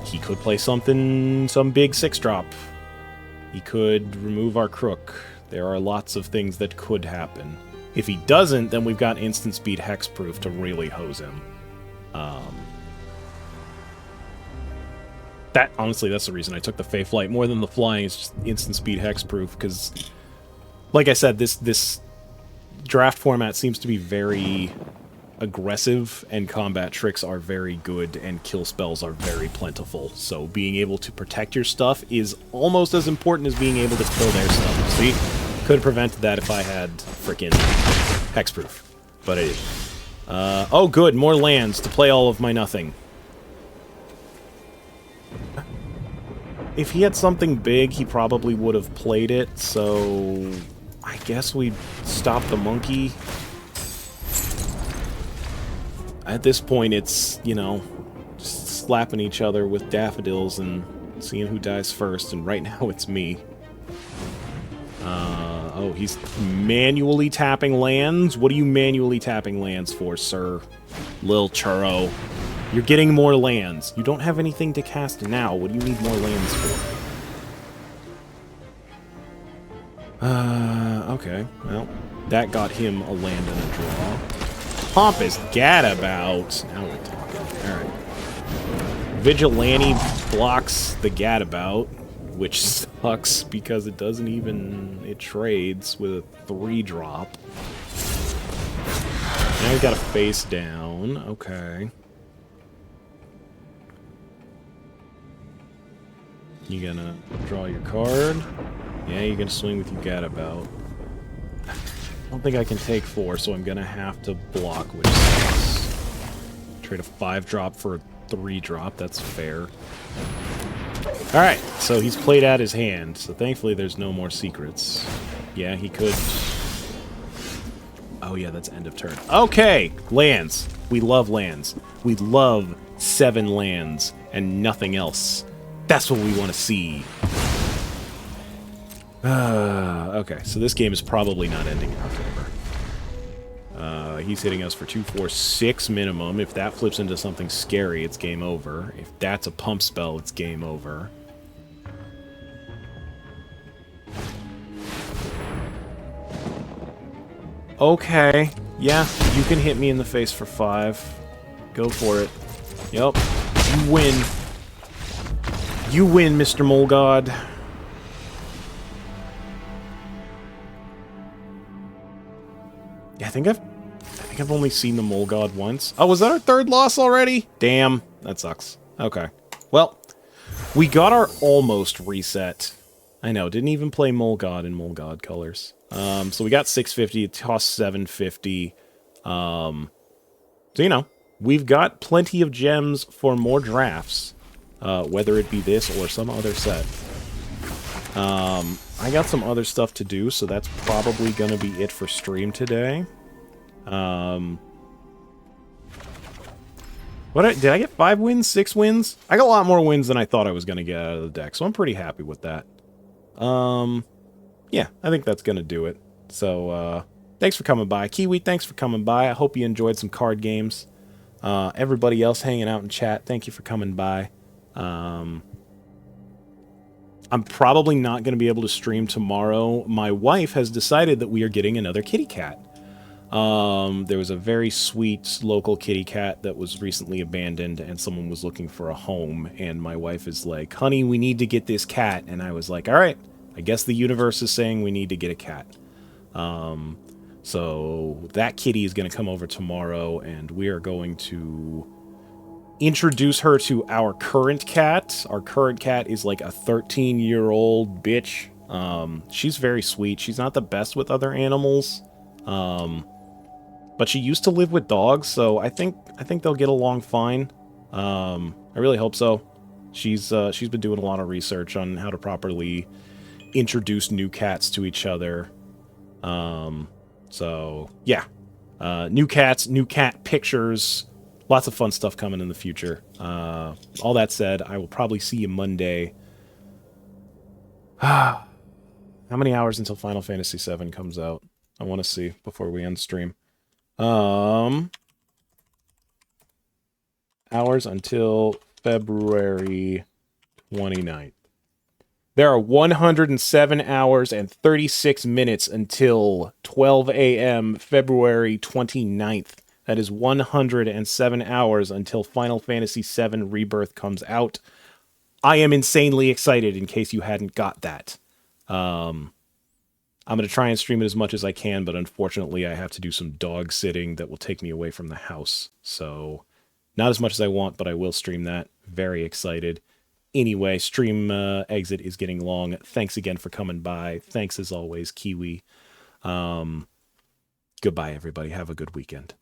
He could play some big 6-drop. He could remove our Crook. There are lots of things that could happen. If he doesn't, then we've got instant speed hexproof to really hose him. Honestly, that's the reason I took the Fey Flight. More than the flying, it's just instant speed hexproof, because, like I said, this draft format seems to be very aggressive, and combat tricks are very good, and kill spells are very plentiful. So being able to protect your stuff is almost as important as being able to kill their stuff. See? Could have prevented that if I had frickin' hexproof. But I didn't. Oh good, more lands to play all of my nothing. If he had something big, he probably would have played it, so... I guess we'd stop the monkey. At this point, it's, you know, just slapping each other with daffodils and seeing who dies first, and right now it's me. Oh, he's manually tapping lands? What are you manually tapping lands for, sir? Lil Churro. You're getting more lands. You don't have anything to cast now. What do you need more lands for? Okay. Well, that got him a land and a draw. Pompous Gadabout. Now we're talking. Alright. Vigilante blocks the Gadabout, which sucks because it doesn't even... It trades with a 3-drop. Now we've got a face down. Okay. You gonna draw your card? Yeah, you're gonna swing with your Gadabout. I don't think I can take 4, so I'm gonna have to block, which sucks. Trade a 5-drop for a 3-drop, that's fair. Alright, so he's played out his hand, so thankfully there's no more secrets. Yeah, he could... Oh yeah, that's end of turn. Okay, lands. We love lands. We love 7 lands and nothing else. That's what we want to see. Okay, so this game is probably not ending in October. He's hitting us for 246 minimum. If that flips into something scary, it's game over. If that's a pump spell, it's game over. Okay. Yeah, you can hit me in the face for 5. Go for it. Yep. You win. You win, Mr. Mole God. Yeah, I think I've only seen the Mole God once. Oh, was that our 3rd loss already? Damn, that sucks. Okay. Well, we got our almost reset. I know, didn't even play Mole God in Mole God colors. So we got 650, it cost 750. So, you know, we've got plenty of gems for more drafts, whether it be this or some other set. I got some other stuff to do, so that's probably going to be it for stream today. Did I get 5 wins? 6 wins? I got a lot more wins than I thought I was going to get out of the deck, so I'm pretty happy with that. Yeah, I think that's going to do it. So, thanks for coming by. Kiwi, thanks for coming by. I hope you enjoyed some card games. Everybody else hanging out in chat, thank you for coming by. I'm probably not going to be able to stream tomorrow. My wife has decided that we are getting another kitty cat. There was a very sweet local kitty cat that was recently abandoned, and someone was looking for a home, and my wife is like, honey, we need to get this cat. And I was like, all right, I guess the universe is saying we need to get a cat. So that kitty is going to come over tomorrow, and we are going to introduce her to our current cat. Our current cat is like a 13-year-old bitch. She's very sweet. She's not the best with other animals. But she used to live with dogs, so I think they'll get along fine. I really hope so. She's been doing a lot of research on how to properly introduce new cats to each other. So yeah, new cats, new cat pictures, lots of fun stuff coming in the future. All that said, I will probably see you Monday. How many hours until Final Fantasy VII comes out? I want to see before we end stream. Hours until February 29th. There are 107 hours and 36 minutes until 12 a.m. February 29th. That is 107 hours until Final Fantasy VII Rebirth comes out. I am insanely excited in case you hadn't got that. I'm going to try and stream it as much as I can, but unfortunately I have to do some dog sitting that will take me away from the house. So, not as much as I want, but I will stream that. Very excited. Anyway, stream exit is getting long. Thanks again for coming by. Thanks as always, Kiwi. Goodbye, everybody. Have a good weekend.